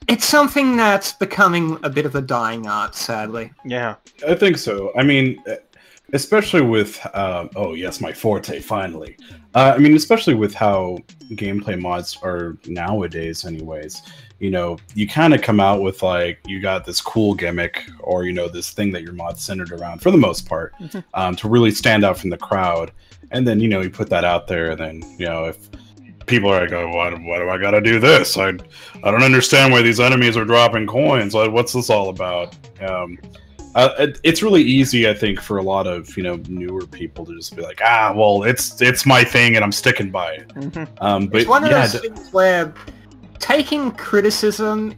[SPEAKER 2] It's something that's becoming a bit of a dying art, sadly.
[SPEAKER 1] Yeah.
[SPEAKER 3] I think so. I mean, especially with... oh yes, my forte, finally. I mean, especially with how gameplay mods are nowadays anyways. You know, you kind of come out with, like, you got this cool gimmick, or, you know, this thing that your mod's centered around, for the most part, to really stand out from the crowd. And then, you know, you put that out there, and then, you know, if people are like, oh, why do I gotta do this? I don't understand why these enemies are dropping coins. Like, what's this all about? It's really easy, I think, for a lot of, you know, newer people to just be like, ah, well, it's my thing and I'm sticking by it. But
[SPEAKER 2] it's one of those things where taking criticism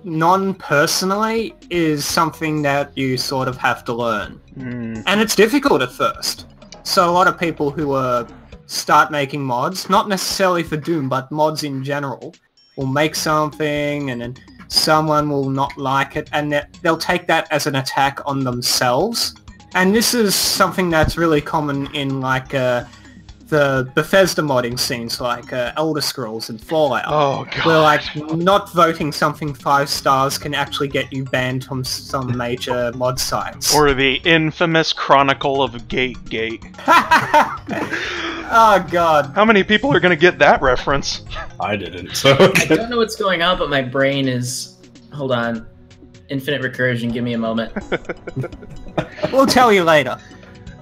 [SPEAKER 2] non-personally is something that you sort of have to learn. And it's difficult at first. So a lot of people who start making mods, not necessarily for Doom, but mods in general, will make something and then someone will not like it, and they'll take that as an attack on themselves. And this is something that's really common in, like, the Bethesda modding scenes, like Elder Scrolls and Fallout.
[SPEAKER 1] Oh, God.
[SPEAKER 2] Where, like, not voting something 5 stars can actually get you banned from some major mod sites.
[SPEAKER 1] Or the infamous Chronicle of Gate.
[SPEAKER 2] Oh, God.
[SPEAKER 1] How many people are going to get that reference?
[SPEAKER 3] I didn't, so...
[SPEAKER 4] I don't know what's going on, but my brain is... Hold on. Infinite recursion, give me a moment.
[SPEAKER 2] We'll tell you later.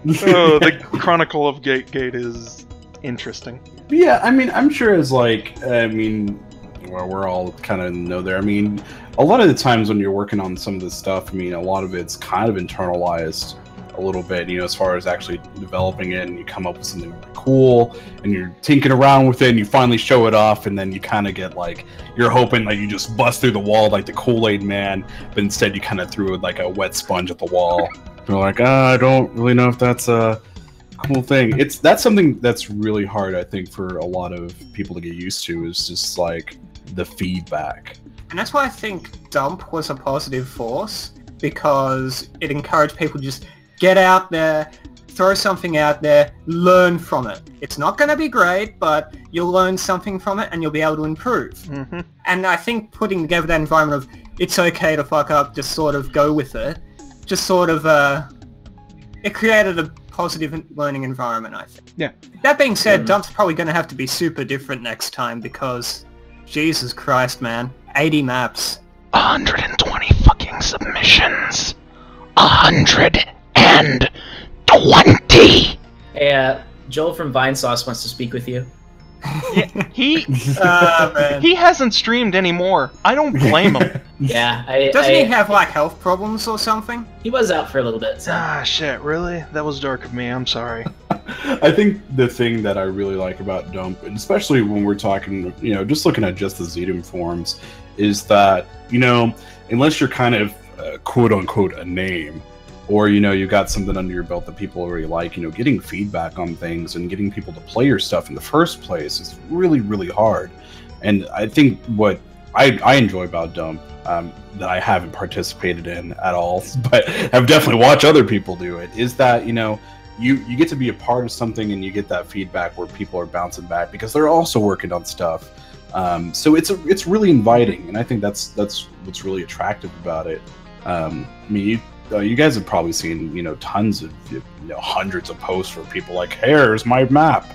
[SPEAKER 1] Oh, the Chronicle of Gate is interesting.
[SPEAKER 3] Yeah, I mean, I'm sure it's like, I mean, well, we're all kind of know there. I mean, a lot of the times when you're working on some of this stuff, I mean, a lot of it's kind of internalized. a little bit, as far as actually developing it, and you come up with something really cool, and you're tinkering around with it, and you finally show it off, and then you kind of get like, you're hoping like you just bust through the wall like the Kool-Aid man, but instead you kind of threw like a wet sponge at the wall. You're like, I don't really know if that's a cool thing. That's something that's really hard, I think, for a lot of people to get used to, is just like the feedback.
[SPEAKER 2] And that's why I think Dump was a positive force, because it encouraged people to just get out there, throw something out there, learn from it. It's not going to be great, but you'll learn something from it and you'll be able to improve. Mm-hmm. And I think putting together that environment of, it's okay to fuck up, just sort of go with it, just sort of, it created a positive learning environment, I think.
[SPEAKER 1] Yeah.
[SPEAKER 2] That being said, Dump's probably going to have to be super different next time, because, Jesus Christ, man, 80 maps.
[SPEAKER 1] 120 fucking submissions. 120.
[SPEAKER 4] Hey, Joel from Vinesauce wants to speak with you.
[SPEAKER 1] Yeah, he hasn't streamed anymore. I don't blame him.
[SPEAKER 4] Yeah,
[SPEAKER 2] Doesn't he have like health problems or something?
[SPEAKER 4] He was out for a little bit. So.
[SPEAKER 1] Ah, shit, really? That was dark of me, I'm sorry.
[SPEAKER 3] I think the thing that I really like about Dump, and especially when we're talking, just looking at just the ZDoom forums, is that, unless you're kind of quote-unquote a name, or, you got something under your belt that people already like, getting feedback on things and getting people to play your stuff in the first place is really, really hard. And I think what I enjoy about Dump, that I haven't participated in at all, but have definitely watched other people do it, is that, you get to be a part of something and you get that feedback where people are bouncing back because they're also working on stuff. So it's really inviting, and I think that's what's really attractive about it. You guys have probably seen tons of hundreds of posts where people like, here's my map,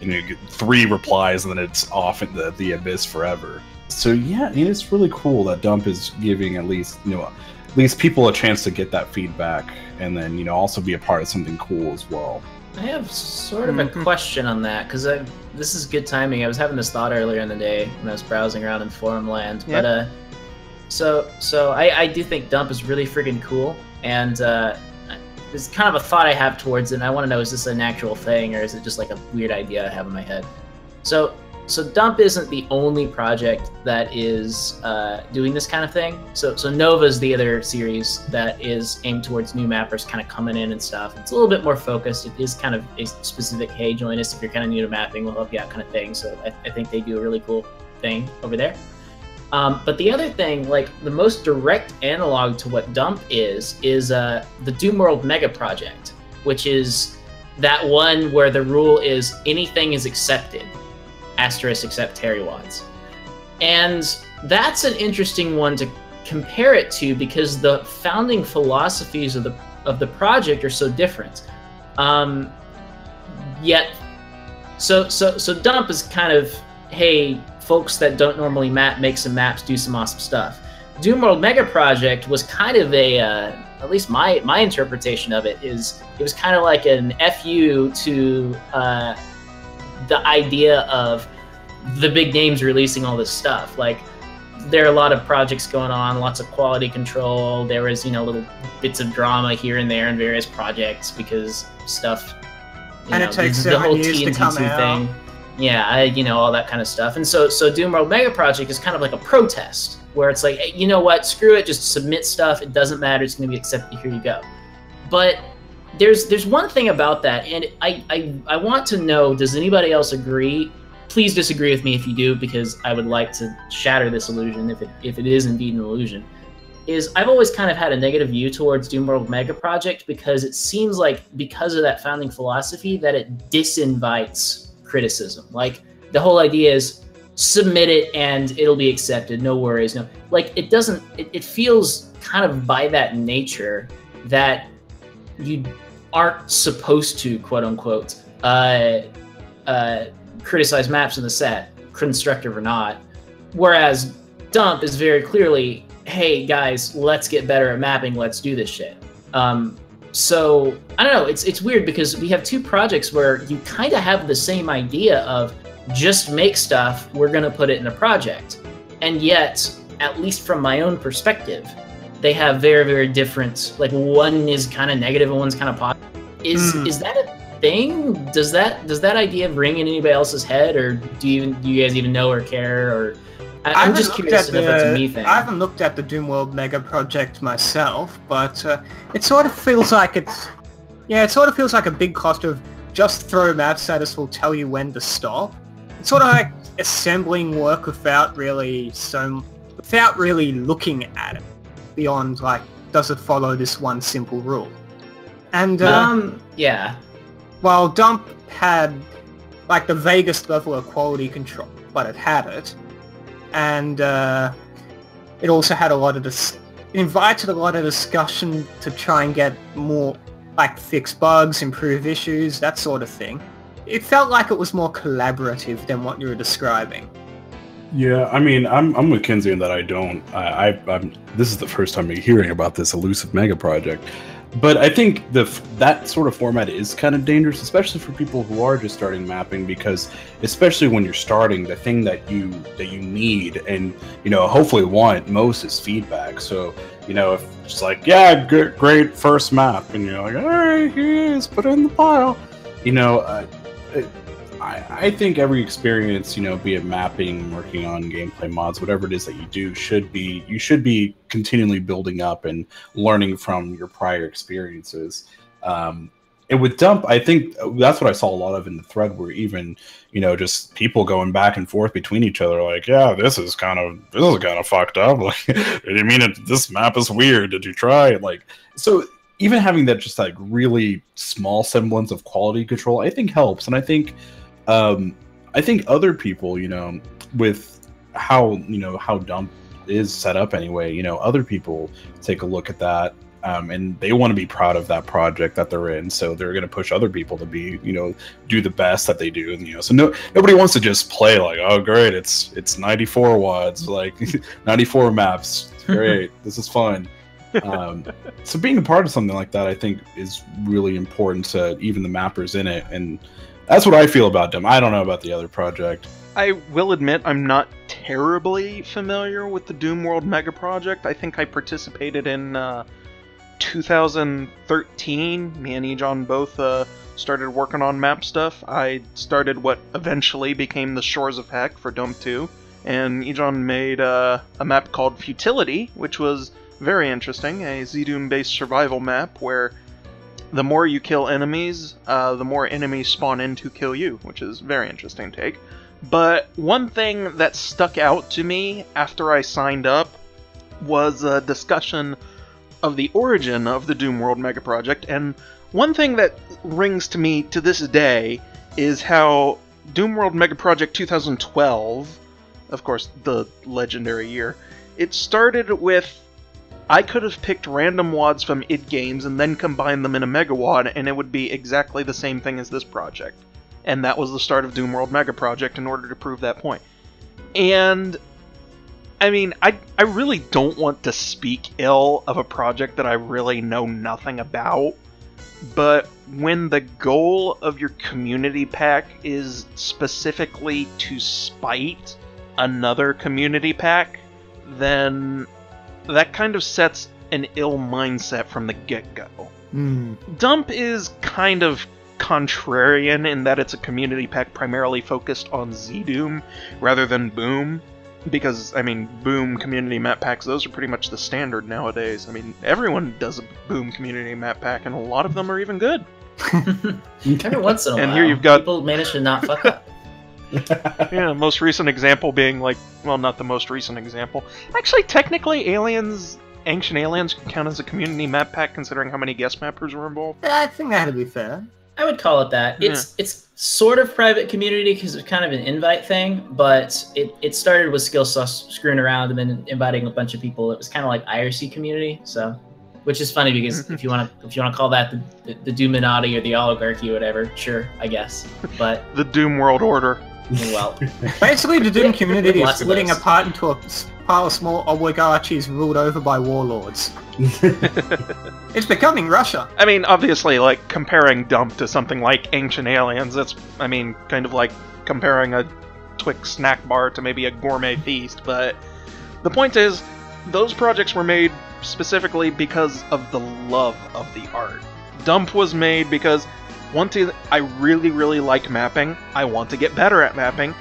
[SPEAKER 3] and you get 3 replies and then it's off in the abyss forever. So yeah, it's really cool that Dump is giving at least people a chance to get that feedback, and then also be a part of something cool as well.
[SPEAKER 4] I have sort of a question on that, because this is good timing. I was having this thought earlier in the day when I was browsing around in forum land. Yep. But so I do think Dump is really friggin' cool, and there's kind of a thought I have towards it, and I want to know, is this an actual thing, or is it just like a weird idea I have in my head? So Dump isn't the only project that is doing this kind of thing. So Nova's the other series that is aimed towards new mappers kind of coming in and stuff. It's a little bit more focused. It is kind of a specific, hey, join us if you're kind of new to mapping, we'll help you out kind of thing. So I think they do a really cool thing over there. But the other thing, like the most direct analog to what Dump is the Doomworld Mega Project, which is that one where the rule is anything is accepted. Asterisk except Terrywads. And that's an interesting one to compare it to, because the founding philosophies of the project are so different. Yet so Dump is kind of, hey, folks that don't normally map, make some maps, do some awesome stuff. Doomworld Mega Project was kind of a at least my interpretation of it is, it was kind of like an FU to the idea of the big names releasing all this stuff. Like, there are a lot of projects going on, lots of quality control. There was, little bits of drama here and there in various projects because stuff.
[SPEAKER 2] And it takes 7 years to come out.
[SPEAKER 4] Thing. Yeah, all that kind of stuff. And so Doomworld Mega Project is kind of like a protest, where it's like, hey, you know what? Screw it. Just submit stuff. It doesn't matter. It's going to be accepted. Here you go. But there's one thing about that, and I want to know, does anybody else agree? Please disagree with me if you do, because I would like to shatter this illusion, if it is indeed an illusion. Is I've always kind of had a negative view towards Doomworld Mega Project, because it seems like, because of that founding philosophy, that it disinvites criticism. Like, the whole idea is submit it and it'll be accepted, no worries. No, like, it doesn't, it feels kind of by that nature that you aren't supposed to, quote unquote, criticize maps in the set, constructive or not. Whereas Dump is very clearly, hey guys, let's get better at mapping, let's do this shit. So I don't know, it's weird, because we have 2 projects where you kind of have the same idea of just make stuff, we're gonna put it in a project. And yet, at least from my own perspective, they have very, very different. Like one is kind of negative and one's kind of positive. Is that a thing? Does that idea ring in anybody else's head, or do you guys even know or care? Or I'm just curious if that's a me thing.
[SPEAKER 2] I haven't looked at the Doom World Mega Project myself, but it sort of feels like it sort of feels like a big cost of just throw maps at us will tell you when to stop. It's sort of like assembling work without really looking at it beyond like, does it follow this one simple rule? And
[SPEAKER 4] yeah.
[SPEAKER 2] While Dump had like the vaguest level of quality control, but it had it, and it also had a lot of it invited a lot of discussion to try and get more, like fix bugs, improve issues, that sort of thing. It felt like it was more collaborative than what you were describing.
[SPEAKER 3] Yeah, I mean, I'm with Kinsie in that I don't. I'm. This is the first time I'm hearing about this elusive mega project, but I think that sort of format is kind of dangerous, especially for people who are just starting mapping, because especially when you're starting, the thing that you need and hopefully want most is feedback. So if it's like, yeah, great first map, and you're like, all right, here it is, put it in the pile, I think every experience, be it mapping, working on gameplay mods, whatever it is that you do, you should be continually building up and learning from your prior experiences. And with Dump, I think that's what I saw a lot of in the thread, where even, just people going back and forth between each other, like, yeah, this is kind of fucked up. Like, you mean this map is weird? Did you try it? Like, so even having that just like really small semblance of quality control, I think helps. And I think other people, with how Dump is set up anyway, other people take a look at that, and they want to be proud of that project that they're in, so they're going to push other people to be, do the best that they do, and so nobody wants to just play like, oh great, it's 94 wads, like 94 maps, great, this is fun. So being a part of something like that, I think, is really important to even the mappers in it, and that's what I feel about them. I don't know about the other project.
[SPEAKER 1] I will admit I'm not terribly familiar with the Doom World Mega Project. I think I participated in 2013. Me and Ejon both started working on map stuff. I started what eventually became the Shores of Heck for Dome 2, and Ejon made a map called Futility, which was very interesting, a ZDoom-based survival map where the more you kill enemies, the more enemies spawn in to kill you, which is a very interesting take. But one thing that stuck out to me after I signed up was a discussion of the origin of the Doom World Mega Project, and one thing that rings to me to this day is how Doom World Mega Project 2012, of course the legendary year, it started with, I could have picked random wads from id Games and then combined them in a mega wad, and it would be exactly the same thing as this project. And that was the start of Doom World Mega Project in order to prove that point. And, I mean, I really don't want to speak ill of a project that I really know nothing about, but when the goal of your community pack is specifically to spite another community pack, then that kind of sets an ill mindset from the get-go. Dump is kind of contrarian in that it's a community pack primarily focused on ZDoom rather than Boom, because, I mean, Boom community map packs, those are pretty much the standard nowadays. I mean, everyone does a Boom community map pack, and a lot of them are even good.
[SPEAKER 4] Every once in a while,
[SPEAKER 1] and here you've got
[SPEAKER 4] people manage to not fuck up.
[SPEAKER 1] Yeah, most recent example being like, well, not the most recent example. Actually, technically, Ancient Aliens can count as a community map pack, considering how many guest mappers were involved.
[SPEAKER 2] I think that'd be fair.
[SPEAKER 4] I would call it that. It's sort of private community because it's kind of an invite thing, but it started with Skill Sauce screwing around and then inviting a bunch of people. It was kind of like IRC community, so, which is funny because if you want to call that the Doominati or the oligarchy or whatever, sure, I guess. But
[SPEAKER 1] the Doom World Order.
[SPEAKER 4] Well,
[SPEAKER 2] basically, the Doom community is splitting apart into a pile of small oligarchies ruled over by warlords. It's becoming Russia.
[SPEAKER 1] I mean, obviously, like, comparing Dump to something like Ancient Aliens, that's, I mean, kind of like comparing a Twix snack bar to maybe a gourmet feast, but the point is, those projects were made specifically because of the love of the art. Dump was made because I really, really like mapping. I want to get better at mapping.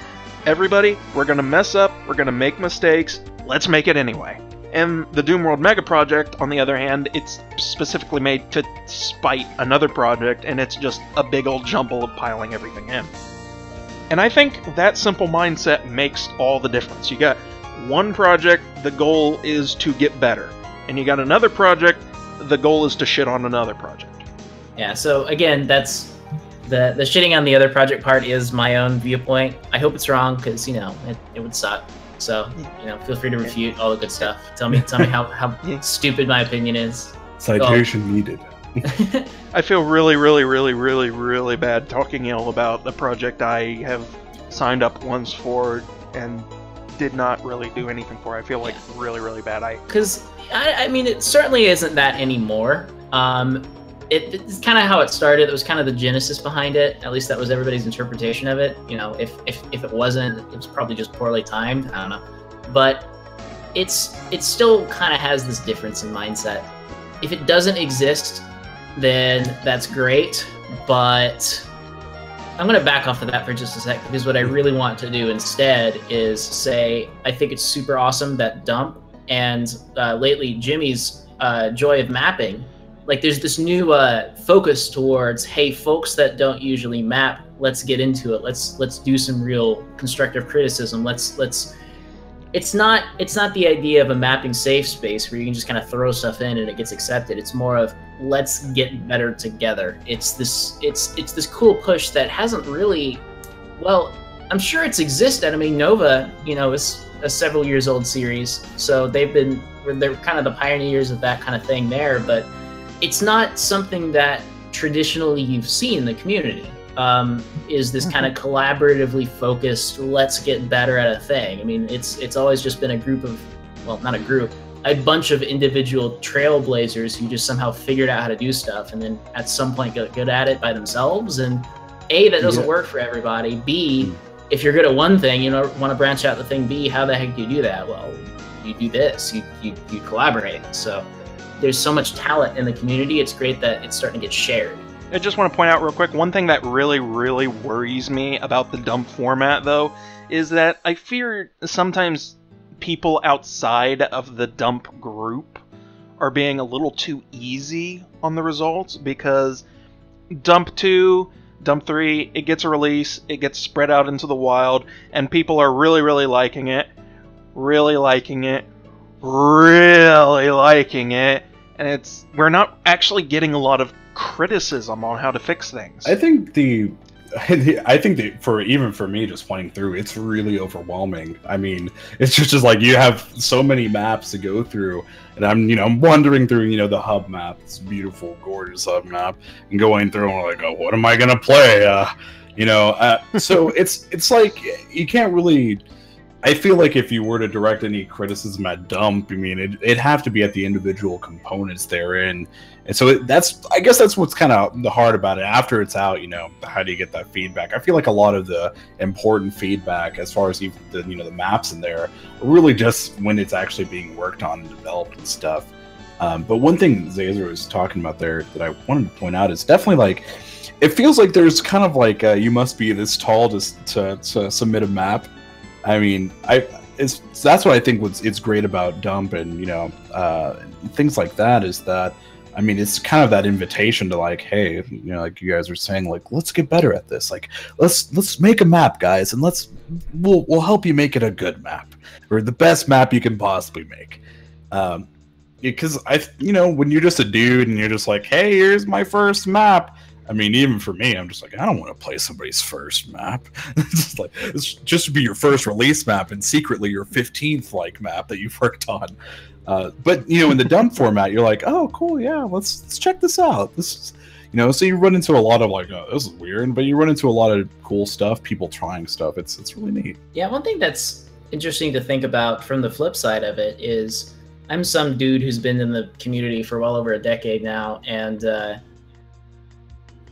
[SPEAKER 1] Everybody, we're gonna mess up, we're gonna make mistakes, let's make it anyway. And the Doom World Mega Project, on the other hand, it's specifically made to spite another project, and it's just a big old jumble of piling everything in. And I think that simple mindset makes all the difference. You got one project, the goal is to get better. And you got another project, the goal is to shit on another project.
[SPEAKER 4] Yeah, so again, that's the shitting on the other project part is my own viewpoint. I hope it's wrong, because, you know, it would suck. So, you know, feel free to refute all the good stuff. Tell me how stupid my opinion is.
[SPEAKER 3] Citation needed.
[SPEAKER 1] I feel really, really, really, really, really bad talking ill about the project I have signed up once for and did not really do anything for. I feel like really, really bad.
[SPEAKER 4] Because, I mean, it certainly isn't that anymore. It's kind of how it started. It was kind of the genesis behind it. At least that was everybody's interpretation of it. You know, if it wasn't, it was probably just poorly timed. I don't know. But it still kind of has this difference in mindset. If it doesn't exist, then that's great. But I'm going to back off of that for just a sec, because what I really want to do instead is say, I think it's super awesome that Dump and lately Jimmy's Joy of Mapping, like there's this new focus towards, hey, folks that don't usually map, let's get into it. Let's do some real constructive criticism. It's not the idea of a mapping safe space where you can just kind of throw stuff in and it gets accepted. It's more of, let's get better together. It's this cool push that hasn't really, well, I'm sure it's existed. I mean, Nova, you know, is a several years old series, so they're kind of the pioneers of that kind of thing there, but it's not something that traditionally you've seen in the community. Is this kind of collaboratively focused, let's get better at a thing. I mean, it's always just been a group of, well, not a group, a bunch of individual trailblazers who just somehow figured out how to do stuff and then at some point got good at it by themselves. And A, that doesn't work for everybody. B, if you're good at one thing, you know, want to branch out the thing B, how the heck do you do that? Well, you do this, you collaborate. So there's so much talent in the community, it's great that it's starting to get shared.
[SPEAKER 1] I just want to point out real quick, one thing that really, really worries me about the Dump format, though, is that I fear sometimes people outside of the Dump group are being a little too easy on the results, because Dump 2, Dump 3, it gets a release, it gets spread out into the wild, and people are really, really liking it, really liking it, really liking it, and we're not actually getting a lot of criticism on how to fix things.
[SPEAKER 3] I think even for me, just playing through, it's really overwhelming. I mean, it's just like you have so many maps to go through, and I'm wandering through, the hub map, this beautiful, gorgeous hub map, and going through and like, oh, what am I gonna play? So it's like you can't really. I feel like if you were to direct any criticism at Dump, I mean, it'd have to be at the individual components therein. And so I guess that's what's kind of the hard about it. After it's out, how do you get that feedback? I feel like a lot of the important feedback, as far as even the maps in there, are really just when it's actually being worked on and developed and stuff. But one thing Xaser was talking about there that I wanted to point out is definitely like, it feels like there's kind of like you must be this tall to submit a map. I mean, that's what I think it's great about Dump and things like that, is that, I mean, it's kind of that invitation to like, hey, like you guys were saying, like, let's get better at this. Like, let's make a map, guys, and we'll help you make it a good map, or the best map you can possibly make. Because when you're just a dude and you're just like, hey, here's my first map. I mean, even for me, I'm just like, I don't want to play somebody's first map. It's just to be your first release map and secretly your 15th map that you've worked on. But in the Dump format, you're like, oh, cool, yeah, let's check this out. This is, so you run into a lot of like, oh, this is weird, but you run into a lot of cool stuff, people trying stuff. It's really neat. Yeah,
[SPEAKER 4] one thing that's interesting to think about from the flip side of it is, I'm some dude who's been in the community for well over a decade now, and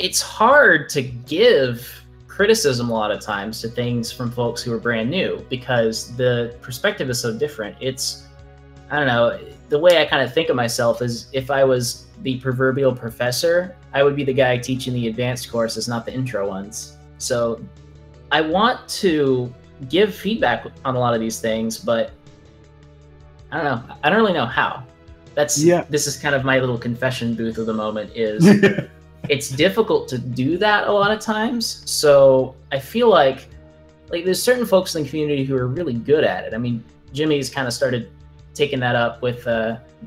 [SPEAKER 4] it's hard to give criticism a lot of times to things from folks who are brand new, because the perspective is so different. I don't know, the way I kind of think of myself is if I was the proverbial professor, I would be the guy teaching the advanced courses, not the intro ones. So I want to give feedback on a lot of these things, but I don't know. I don't really know how. This is kind of my little confession booth of the moment is it's difficult to do that a lot of times. So I feel like there's certain folks in the community who are really good at it. I mean, Jimmy's kind of started taking that up with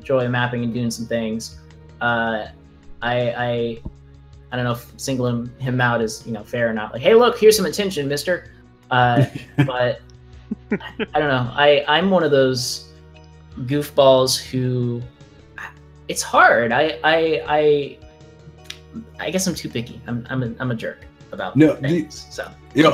[SPEAKER 4] joy mapping and doing some things. I don't know if singling him out is fair or not. Like, hey, look, here's some attention, mister. But I don't know. I'm one of those goofballs who it's hard. I guess I'm too picky. I'm a jerk about things. So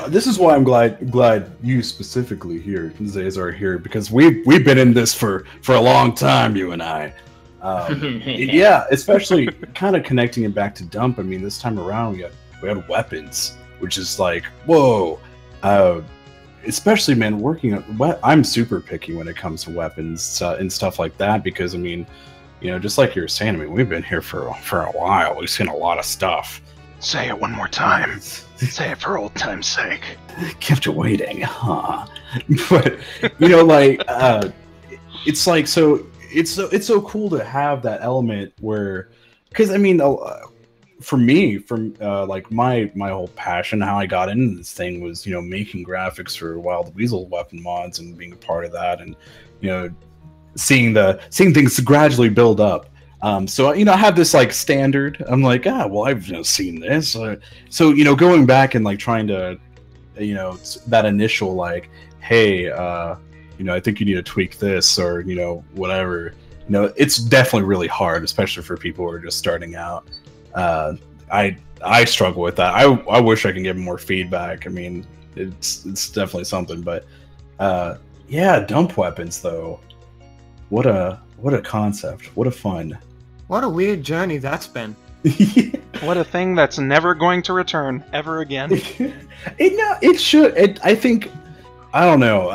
[SPEAKER 3] this is why I'm glad you specifically here, Xaser, are here, because we've been in this for a long time, you and I. Yeah, especially kind of connecting it back to Dump. I mean, this time around we had weapons, which is like, whoa. Especially, man, I'm super picky when it comes to weapons and stuff like that, because I mean, just like you were saying, I mean, we've been here for a while. We've seen a lot of stuff.
[SPEAKER 1] Say it one more time. Say it for old time's sake.
[SPEAKER 3] Kept you waiting, huh? But it's like so. It's so cool to have that element where, because I mean, for me, like my whole passion, how I got into this thing was making graphics for Wild Weasel weapon mods and being a part of that, and seeing things gradually build up. So I have this like standard. I'm like, well, I've seen this. So going back and like trying to, that initial like, hey, I think you need to tweak this or whatever. It's definitely really hard, especially for people who are just starting out. I struggle with that. I wish I could get more feedback. I mean, it's definitely something. But yeah, dump weapons though. What a concept. What a fun.
[SPEAKER 2] What a weird journey that's been.
[SPEAKER 1] What a thing that's never going to return ever again.
[SPEAKER 3] It should. I think. I don't know.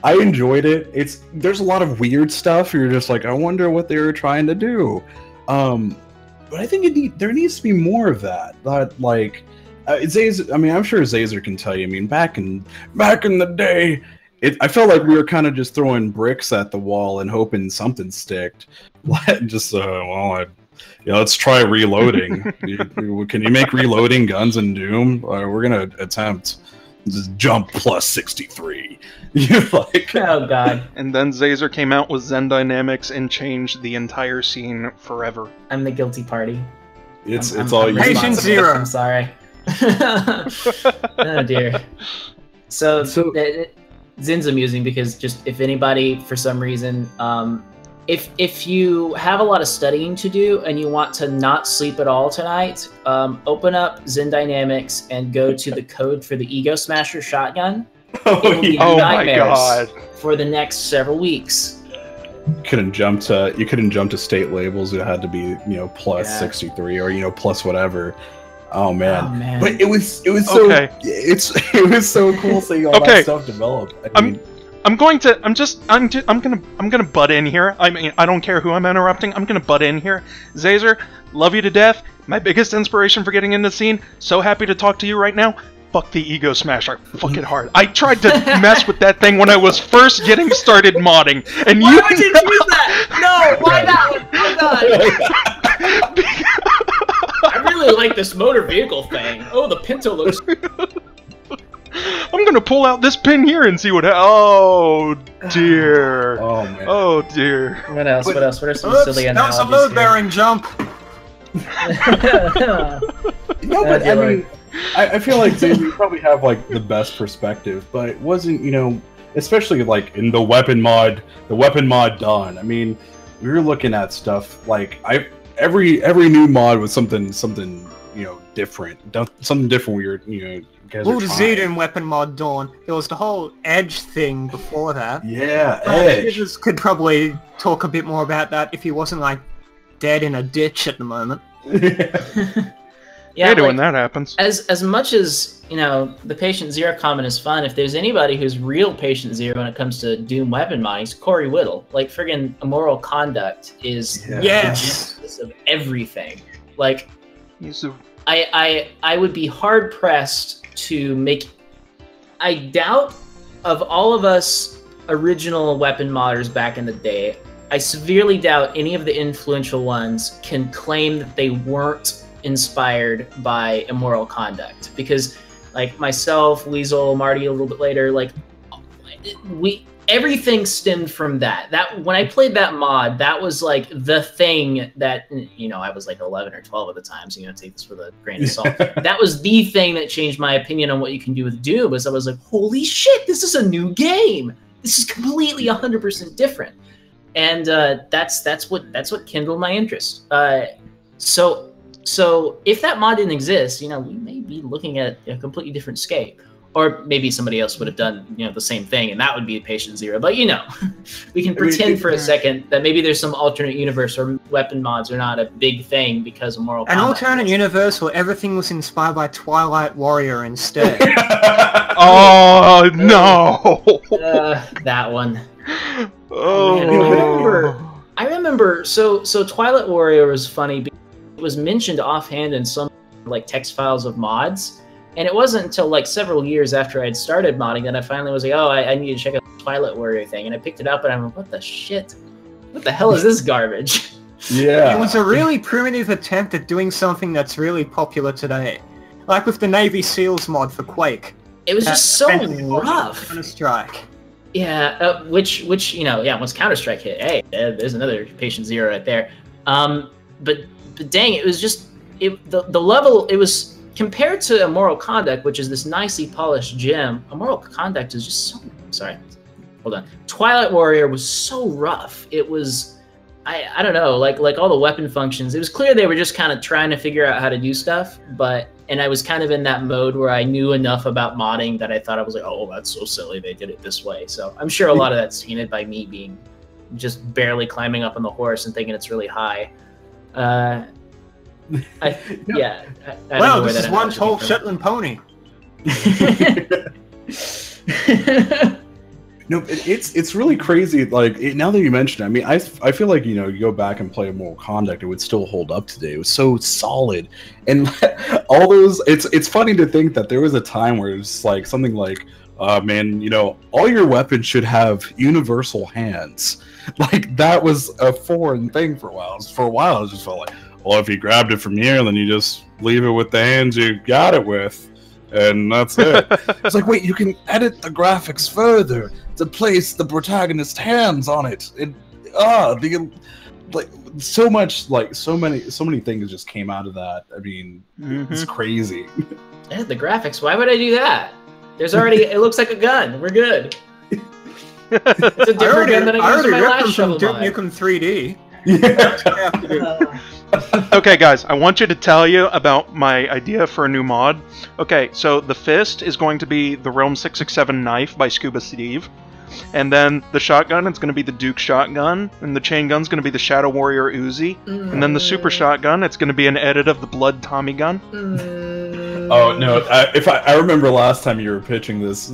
[SPEAKER 3] I enjoyed it. There's a lot of weird stuff. You're just like, I wonder what they were trying to do. But I think there needs to be more of that. Like, Xaser, I mean, I'm sure Xaser can tell you. I mean, back in the day, I felt like we were kind of just throwing bricks at the wall and hoping something sticked. Just let's try reloading. Can you make reloading guns in Doom? We're gonna attempt. Just jump plus 63. You're like,
[SPEAKER 4] oh god.
[SPEAKER 1] And then Xaser came out with Zen Dynamics and changed the entire scene forever.
[SPEAKER 4] I'm the guilty party.
[SPEAKER 3] It's all you.
[SPEAKER 2] Patient zero.
[SPEAKER 4] I'm sorry. Oh dear. So Zen's amusing because just if anybody for some reason, if you have a lot of studying to do and you want to not sleep at all tonight, open up Zen Dynamics and go to the code for the Egosmasher shotgun.
[SPEAKER 1] Oh my god!
[SPEAKER 4] For the next several weeks.
[SPEAKER 3] You couldn't jump to state labels. It had to be plus 63 or plus whatever. Oh man. But it was so
[SPEAKER 1] okay.
[SPEAKER 3] It was so cool seeing all that stuff develop.
[SPEAKER 1] I'm gonna butt in here. I mean, I don't care who I'm interrupting. I'm gonna butt in here. Xaser, love you to death. My biggest inspiration for getting into the scene. So happy to talk to you right now. Fuck the Egosmasher. Fuck it hard. I tried to mess with that thing when I was first getting started modding, and
[SPEAKER 4] why would you do that? No, why not? Why not? I really like this motor vehicle thing. Oh, the Pinto looks.
[SPEAKER 1] I'm gonna pull out this pin here and see what. Oh dear.
[SPEAKER 3] Oh man.
[SPEAKER 1] Oh dear.
[SPEAKER 4] What else? What are some silly analogies?
[SPEAKER 2] That was a load bearing jump.
[SPEAKER 3] No, but I mean, I feel like you probably have like the best perspective, but it wasn't, especially like in the weapon mod done. I mean, we were looking at stuff like every new mod was something different, something different. We were
[SPEAKER 2] Lord ZDoom weapon mod Dawn. There was the whole Edge thing before that.
[SPEAKER 3] Yeah, Edge.
[SPEAKER 2] Edge could probably talk a bit more about that if he wasn't like dead in a ditch at the moment.
[SPEAKER 4] Yeah,
[SPEAKER 1] hate it
[SPEAKER 4] like,
[SPEAKER 1] when that happens.
[SPEAKER 4] as much as, you know, the patient zero comment is fun, if there's anybody who's real patient zero when it comes to Doom weapon modding, it's Corey Whittle. Like, friggin' immoral conduct is the genesis of everything. Like, I would be hard pressed to make. I doubt, of all of us original weapon modders back in the day, I severely doubt any of the influential ones can claim that they weren't inspired by immoral conduct. Because, like, myself, Weasel, Marty a little bit later, like, everything stemmed from that. When I played that mod, that was like the thing that, you know, I was like 11 or 12 at the time, so, you know, take this with a grain of salt. That was the thing that changed my opinion on what you can do with Doom. Was I was like, holy shit, this is a new game. This is completely 100% different. And that's what kindled my interest. So if that mod didn't exist, you know, we may be looking at a completely different scape. Or maybe somebody else would have done, you know, the same thing, and that would be patient zero. But, you know, we can pretend for a second that maybe there's some alternate universe where weapon mods are not a big thing because of moral combat.
[SPEAKER 2] An alternate universe where everything was inspired by Twilight Warrior instead.
[SPEAKER 1] Oh, no!
[SPEAKER 4] That one.
[SPEAKER 1] Oh.
[SPEAKER 4] Man, I remember, so Twilight Warrior was funny because it was mentioned offhand in some, like, text files of mods. And it wasn't until like several years after I'd started modding that I finally was like, oh, I need to check out the Twilight Warrior thing. And I picked it up and I'm like, what the shit? What the hell is this garbage?
[SPEAKER 3] Yeah.
[SPEAKER 2] It was a really primitive attempt at doing something that's really popular today. Like with the Navy SEALs mod for Quake.
[SPEAKER 4] It was just so rough.
[SPEAKER 2] Counter-Strike.
[SPEAKER 4] Yeah, which you know, yeah, once Counter-Strike hit, hey, there's another patient zero right there. But dang, it was just, the level, it was... Compared to Immoral Conduct, which is this nicely polished gem, Immoral Conduct is just so... Sorry. Hold on. Twilight Warrior was so rough. It was... I don't know, like all the weapon functions. It was clear they were just kind of trying to figure out how to do stuff, and I was kind of in that mode where I knew enough about modding that I thought I was like, oh, that's so silly they did it this way. So I'm sure a lot of that's tainted by me being just barely climbing up on the horse and thinking it's really high. I don't
[SPEAKER 2] Wow,
[SPEAKER 4] know
[SPEAKER 2] this is one tall Shetland pony.
[SPEAKER 3] No, it's really crazy. Like now that you mention it, I mean, I feel like, you know, you go back and play Moral Conduct, it would still hold up today. It was so solid, and all those. It's funny to think that there was a time where it was like something like, man, you know, all your weapons should have universal hands. Like that was a foreign thing for a while. For a while, it just felt like, well, if you grabbed it from here, then you just leave it with the hands you got it with, and that's it. It's like, wait, you can edit the graphics further to place the protagonist's hands on it. Like so much, like so many things just came out of that. I mean, it's crazy.
[SPEAKER 4] Yeah, the graphics. Why would I do that? There's already. It looks like a gun. We're good. It's a different gun than I used in my last shovel mod.
[SPEAKER 2] Duke Nukem 3D.
[SPEAKER 3] Yeah.
[SPEAKER 1] Okay, guys, I want you to tell you about my idea for a new mod. Okay, so the fist is going to be the Realm 667 knife by Scuba Steve. And then the shotgun, it's going to be the Duke shotgun. And the chain gun's going to be the Shadow Warrior Uzi. And then the super shotgun, it's going to be an edit of the Blood Tommy gun.
[SPEAKER 3] Oh no! I remember last time you were pitching this,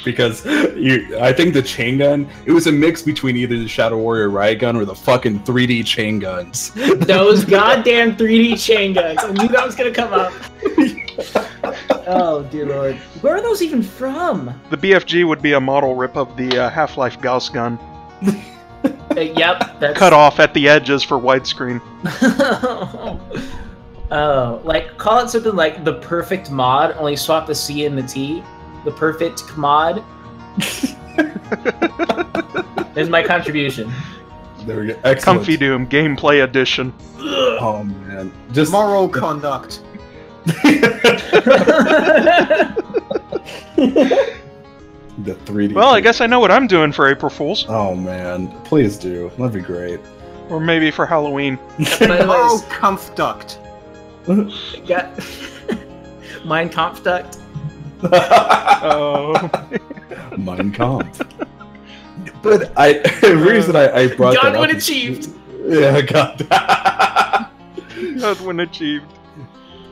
[SPEAKER 3] because I think the chain gun, it was a mix between either the Shadow Warrior riot gun or the fucking 3D chain guns.
[SPEAKER 4] Those goddamn 3D chain guns! I knew that was gonna come up. Oh dear lord! Where are those even from?
[SPEAKER 1] The BFG would be a model rip of the Half-Life Gauss gun.
[SPEAKER 4] Yep. That's...
[SPEAKER 1] Cut off at the edges for widescreen.
[SPEAKER 4] Oh, like, call it something like the perfect mod, only swap the C and the T. The perfect mod. There's my contribution.
[SPEAKER 3] There we go. Excellent.
[SPEAKER 1] Comfy Doom, Gameplay Edition.
[SPEAKER 3] Oh, man. Just
[SPEAKER 2] Moral Conduct.
[SPEAKER 3] The 3D.
[SPEAKER 1] Well, I guess I know what I'm doing for April Fools.
[SPEAKER 3] Oh, man. Please do. That'd be great.
[SPEAKER 1] Or maybe for Halloween.
[SPEAKER 2] Moral Conduct.
[SPEAKER 4] Got Mein Kampf duct.
[SPEAKER 1] Oh.
[SPEAKER 3] Mein Kampf. But the reason I brought that up.
[SPEAKER 4] Godwin achieved.
[SPEAKER 3] Yeah, God.
[SPEAKER 1] Godwin achieved.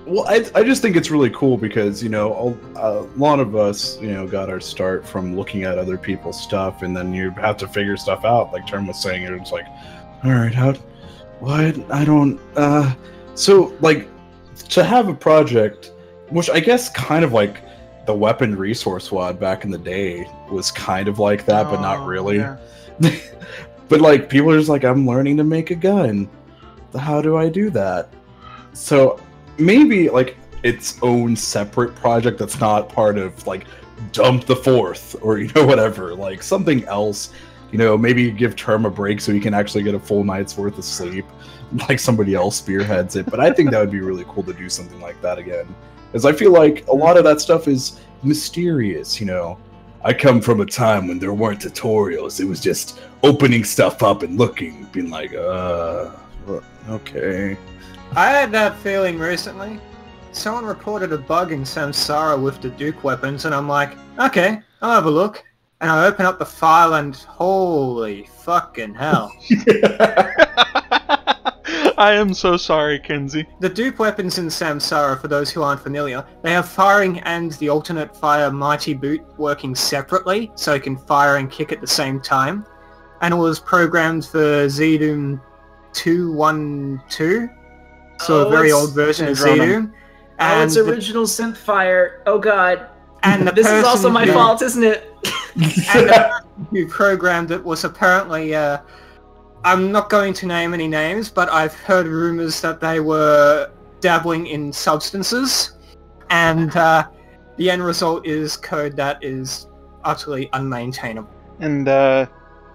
[SPEAKER 3] Well, I just think it's really cool because, you know, a lot of us, you know, got our start from looking at other people's stuff, and then you have to figure stuff out. Like Term was saying, it's like, all right, I don't, so, like, to have a project, which I guess kind of like the weapon resource WAD back in the day was kind of like that, but not really.
[SPEAKER 1] Yeah.
[SPEAKER 3] But, like, people are just like, I'm learning to make a gun. How do I do that? So maybe like its own separate project that's not part of like Dump the Fourth or, you know, whatever, like something else, you know, maybe give Term a break so he can actually get a full night's worth of sleep, like somebody else spearheads it. But I think that would be really cool to do something like that again, because I feel like a lot of that stuff is mysterious, you know. I come from a time when there weren't tutorials. It was just opening stuff up and looking, being like, okay.
[SPEAKER 2] I had that feeling recently. Someone reported a bug in Samsara with the Duke weapons, and I'm like, okay, I'll have a look. And I open up the file, and holy fucking hell.
[SPEAKER 1] I am so sorry, Kinsie.
[SPEAKER 2] The Duke weapons in Samsara, for those who aren't familiar, they have firing and the alternate fire Mighty Boot working separately, so you can fire and kick at the same time. And it was programmed for ZDoom 212. So a very old version of ZDoom.
[SPEAKER 4] And it's original synthfire. Oh god.
[SPEAKER 2] And
[SPEAKER 4] this is also my fault, isn't it?
[SPEAKER 2] And the person who programmed it was apparently, I'm not going to name any names, but I've heard rumors that they were dabbling in substances. And the end result is code that is utterly unmaintainable.
[SPEAKER 1] And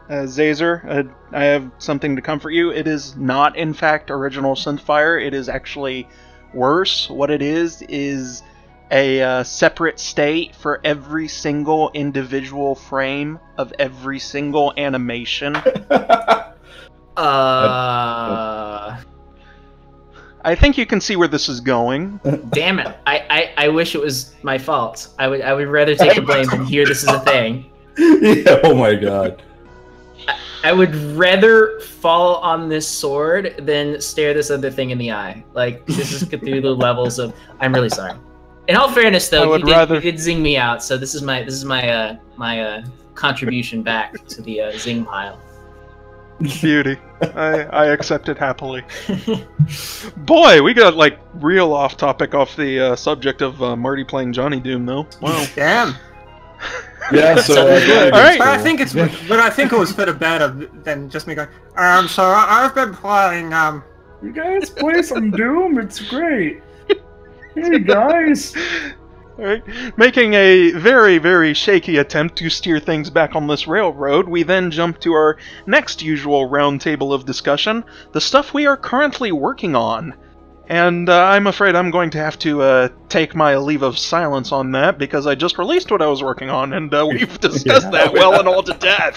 [SPEAKER 1] Xaser, I have something to comfort you. It is not, in fact, original Synthfire. It is actually worse. What it is a separate state for every single individual frame of every single animation. I think you can see where this is going.
[SPEAKER 4] Damn it! I wish it was my fault. I would rather take the blame than hear this is a thing.
[SPEAKER 3] Yeah. Oh my god.
[SPEAKER 4] I would rather fall on this sword than stare this other thing in the eye. Like, this is Cthulhu levels of. I'm really sorry. In all fairness, though, you did zing me out, so this is my contribution back to the zing pile.
[SPEAKER 1] Beauty. I accept it happily. Boy, we got like real off topic off the subject of Marty playing Johnny Doom, though. Wow.
[SPEAKER 2] Damn.
[SPEAKER 3] Yeah, so
[SPEAKER 1] all right.
[SPEAKER 2] But I think it was for the better than just me going. So I've been playing.
[SPEAKER 3] You guys play some Doom? It's great. Hey guys.
[SPEAKER 1] All right. Making a very, very shaky attempt to steer things back on this railroad, we then jump to our next usual round table of discussion, the stuff we are currently working on. And I'm afraid I'm going to have to take my leave of silence on that, because I just released what I was working on, and we've discussed that well and all to death.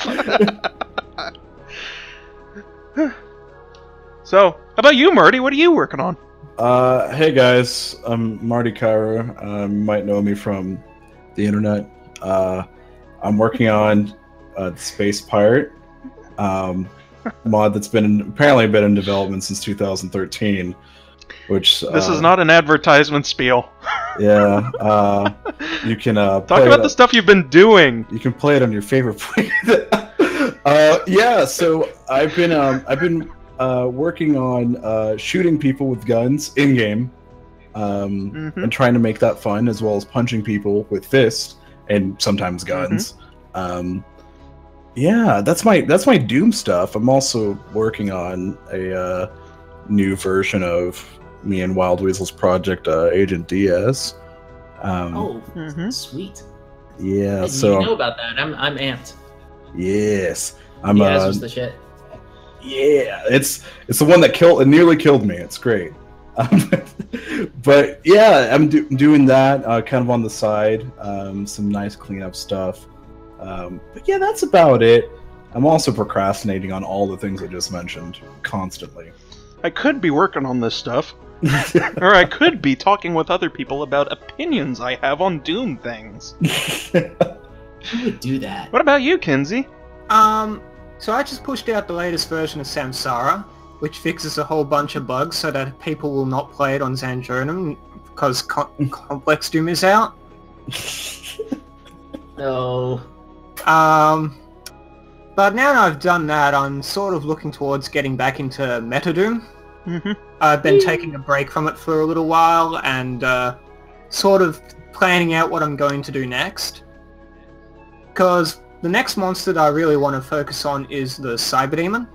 [SPEAKER 1] So, how about you, Marty? What are you working on?
[SPEAKER 3] Hey guys, I'm Marty Cairo. You might know me from the internet. I'm working on the Space Pirate mod that's apparently been in development since 2013. Which
[SPEAKER 1] this is not an advertisement spiel.
[SPEAKER 3] Yeah, you can talk
[SPEAKER 1] about the stuff you've been doing.
[SPEAKER 3] You can play it on your favorite play. Yeah, so I've been working on shooting people with guns in game, and trying to make that fun, as well as punching people with fists and sometimes guns. Yeah, that's my Doom stuff. I'm also working on a new version of me and Wild Weasel's project, Agent DS.
[SPEAKER 4] Sweet.
[SPEAKER 3] Yeah,
[SPEAKER 4] so you know about that. I'm amped.
[SPEAKER 3] Yes,
[SPEAKER 4] DS was the shit.
[SPEAKER 3] Yeah, it's the one that nearly killed me. It's great. But yeah, I'm doing that kind of on the side. Some nice cleanup stuff. But yeah, that's about it. I'm also procrastinating on all the things I just mentioned constantly.
[SPEAKER 1] I could be working on this stuff. Or I could be talking with other people about opinions I have on Doom things.
[SPEAKER 4] Who would do that?
[SPEAKER 1] What about you, Kinsie?
[SPEAKER 2] So I just pushed out the latest version of Samsara, which fixes a whole bunch of bugs so that people will not play it on Xanjonum because Complex Doom is out.
[SPEAKER 4] No.
[SPEAKER 2] But now that I've done that, I'm sort of looking towards getting back into MetaDoom. I've been taking a break from it for a little while and sort of planning out what I'm going to do next. Because the next monster that I really want to focus on is the Cyberdemon.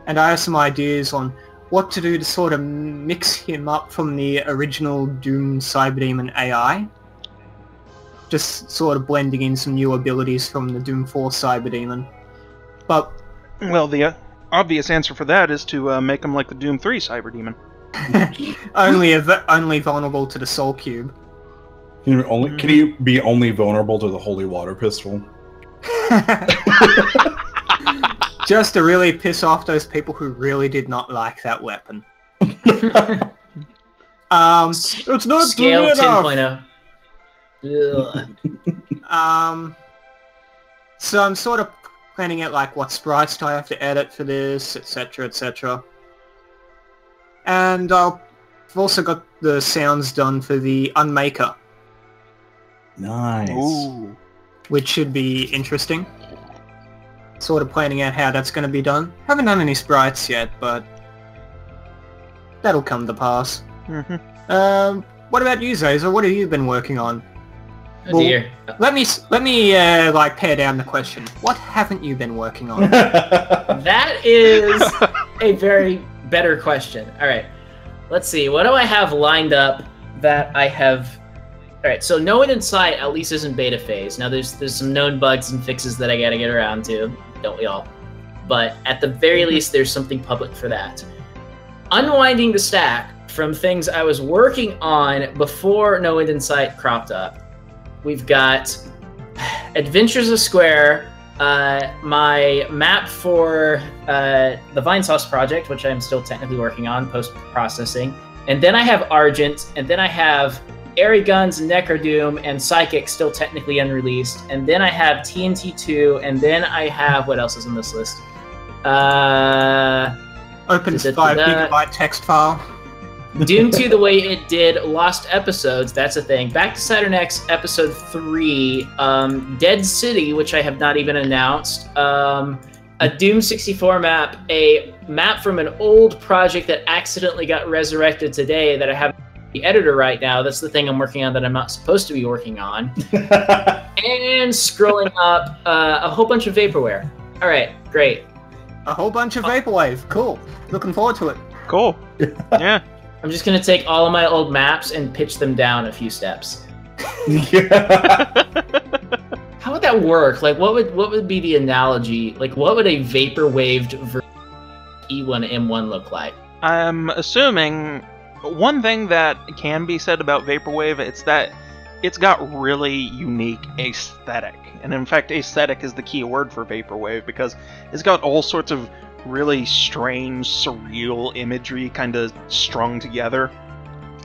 [SPEAKER 2] And I have some ideas on what to do to sort of mix him up from the original Doom Cyberdemon AI. Just sort of blending in some new abilities from the Doom 4 Cyberdemon. But...
[SPEAKER 1] Well, the obvious answer for that is to make him like the Doom 3 Cyberdemon.
[SPEAKER 2] only vulnerable to the Soul Cube.
[SPEAKER 3] Can you be only vulnerable to the Holy Water Pistol?
[SPEAKER 2] Just to really piss off those people who really did not like that weapon. It's not
[SPEAKER 4] Scale
[SPEAKER 2] good enough.
[SPEAKER 4] 10.0.
[SPEAKER 2] So I'm sort of planning out like what sprites do I have to edit for this, etc, etc. And I've also got the sounds done for the Unmaker.
[SPEAKER 3] Nice.
[SPEAKER 1] Ooh.
[SPEAKER 2] Which should be interesting. Sort of planning out how that's going to be done. Haven't done any sprites yet, but that'll come to pass. What about you, Xaser? What have you been working on?
[SPEAKER 4] Oh dear.
[SPEAKER 2] Let me like pare down the question. What haven't you been working on?
[SPEAKER 4] That is a very better question. All right, let's see. What do I have lined up that I have? All right, so No End in Sight at least isn't beta phase. Now there's some known bugs and fixes that I gotta get around to, don't we all? But at the very least, there's something public for that. Unwinding the stack from things I was working on before No End in Sight cropped up. We've got Adventures of Square, my map for the Vinesauce project, which I'm still technically working on, post-processing. And then I have Argent, and then I have Airy Guns, Necrodoom, and Psychic still technically unreleased. And then I have TNT 2, and then I have... What else is on this list?
[SPEAKER 2] Opens 5 gigabyte text file.
[SPEAKER 4] Doom 2 the way it did, lost episodes, that's a thing. Back to Saturn X episode 3, Dead City, which I have not even announced, a Doom 64 map, a map from an old project that accidentally got resurrected today that I have the editor right now. That's the thing I'm working on that I'm not supposed to be working on. And scrolling up, a whole bunch of vaporware. All right, great.
[SPEAKER 2] A whole bunch of vaporwave. Cool. Looking forward to it.
[SPEAKER 1] Cool. Yeah.
[SPEAKER 4] I'm just gonna take all of my old maps and pitch them down a few steps. How would that work? Like, what would be the analogy? Like, what would a vaporwaved version of E1M4 look like?
[SPEAKER 1] I'm assuming one thing that can be said about vaporwave is that it's got really unique aesthetic, and in fact, aesthetic is the key word for vaporwave because it's got all sorts of really strange, surreal imagery kind of strung together.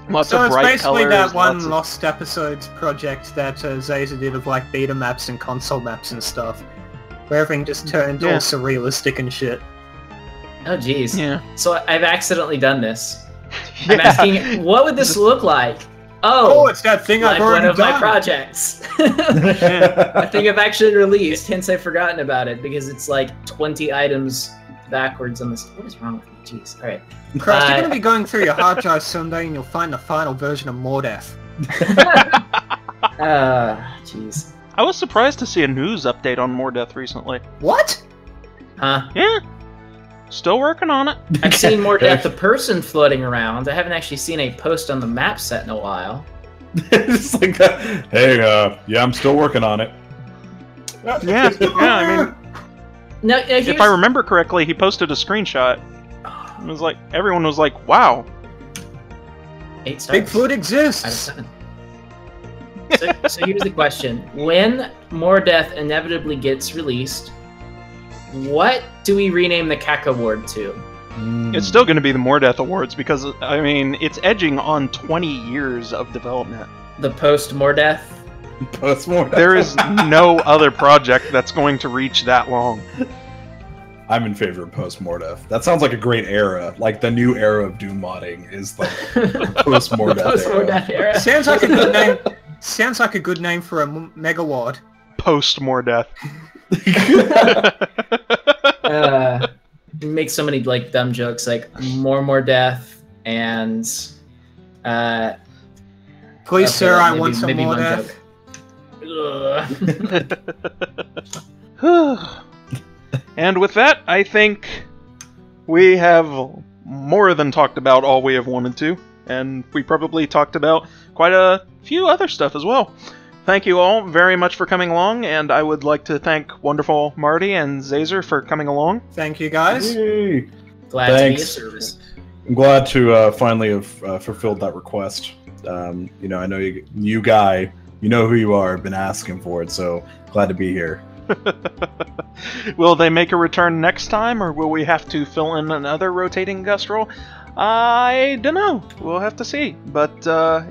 [SPEAKER 1] Lots of bright colors.
[SPEAKER 2] So it's basically that one Lost Episodes project that Xaser did of like beta maps and console maps and stuff, where everything just turned all surrealistic and shit.
[SPEAKER 4] Oh jeez.
[SPEAKER 1] Yeah.
[SPEAKER 4] So I've accidentally done this. I'm asking, what would this look like? Oh,
[SPEAKER 2] it's that thing
[SPEAKER 4] like
[SPEAKER 2] I've already done.
[SPEAKER 4] one of my projects. I think I've actually released, hence I've forgotten about it, because it's like 20 items backwards on this. What is wrong with me? Jeez. Alright.
[SPEAKER 2] Christ, you're going to be going through your hard drive someday and you'll find the final version of Mordeth.
[SPEAKER 4] Jeez.
[SPEAKER 1] I was surprised to see a news update on Mordeth recently.
[SPEAKER 2] What?
[SPEAKER 4] Huh?
[SPEAKER 1] Yeah. Still working on it.
[SPEAKER 4] I've seen Mordeth the person floating around. I haven't actually seen a post on the map set in a while.
[SPEAKER 3] It's like, hey, yeah, I'm still working on it.
[SPEAKER 1] Yeah, I mean...
[SPEAKER 4] No,
[SPEAKER 1] if I remember correctly, he posted a screenshot. It was like, everyone was like, wow.
[SPEAKER 4] 8 stars.
[SPEAKER 2] Bigfoot exists!
[SPEAKER 4] Out of 7. So here's the question. When Mordeth inevitably gets released, what do we rename the CAC Award to?
[SPEAKER 1] It's still going to be the Mordeth Awards because, I mean, it's edging on 20 years of development.
[SPEAKER 4] The post-Mordeth?
[SPEAKER 3] Post-Mordeth.
[SPEAKER 1] There is no other project that's going to reach that long.
[SPEAKER 3] I'm in favor of post Mordeth. That sounds like a great era. Like the new era of Doom modding is like post Mordeth era.
[SPEAKER 2] Sounds like a good name. Sounds like a good name for a megawad.
[SPEAKER 1] Post Mordeth.
[SPEAKER 4] Make so many like dumb jokes, like more death and.
[SPEAKER 2] Please,
[SPEAKER 4] okay,
[SPEAKER 2] sir, I want some
[SPEAKER 4] maybe
[SPEAKER 2] more
[SPEAKER 4] one
[SPEAKER 2] death.
[SPEAKER 1] And with that, I think we have more than talked about all we have wanted to, and we probably talked about quite a few other stuff as well. Thank you all very much for coming along, and I would like to thank wonderful Marty and Xaser for coming along.
[SPEAKER 2] Thank you, guys.
[SPEAKER 3] Yay.
[SPEAKER 4] Glad to be of service.
[SPEAKER 3] I'm glad to finally have fulfilled that request. You know, I know you guy, you know who you are, been asking for it, so glad to be here.
[SPEAKER 1] Will they make a return next time, or will we have to fill in another rotating guest role? I don't know. We'll have to see. But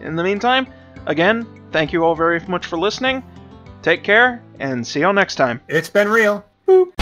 [SPEAKER 1] in the meantime, again, thank you all very much for listening. Take care, and see y'all next time.
[SPEAKER 2] It's been real.
[SPEAKER 1] Boop.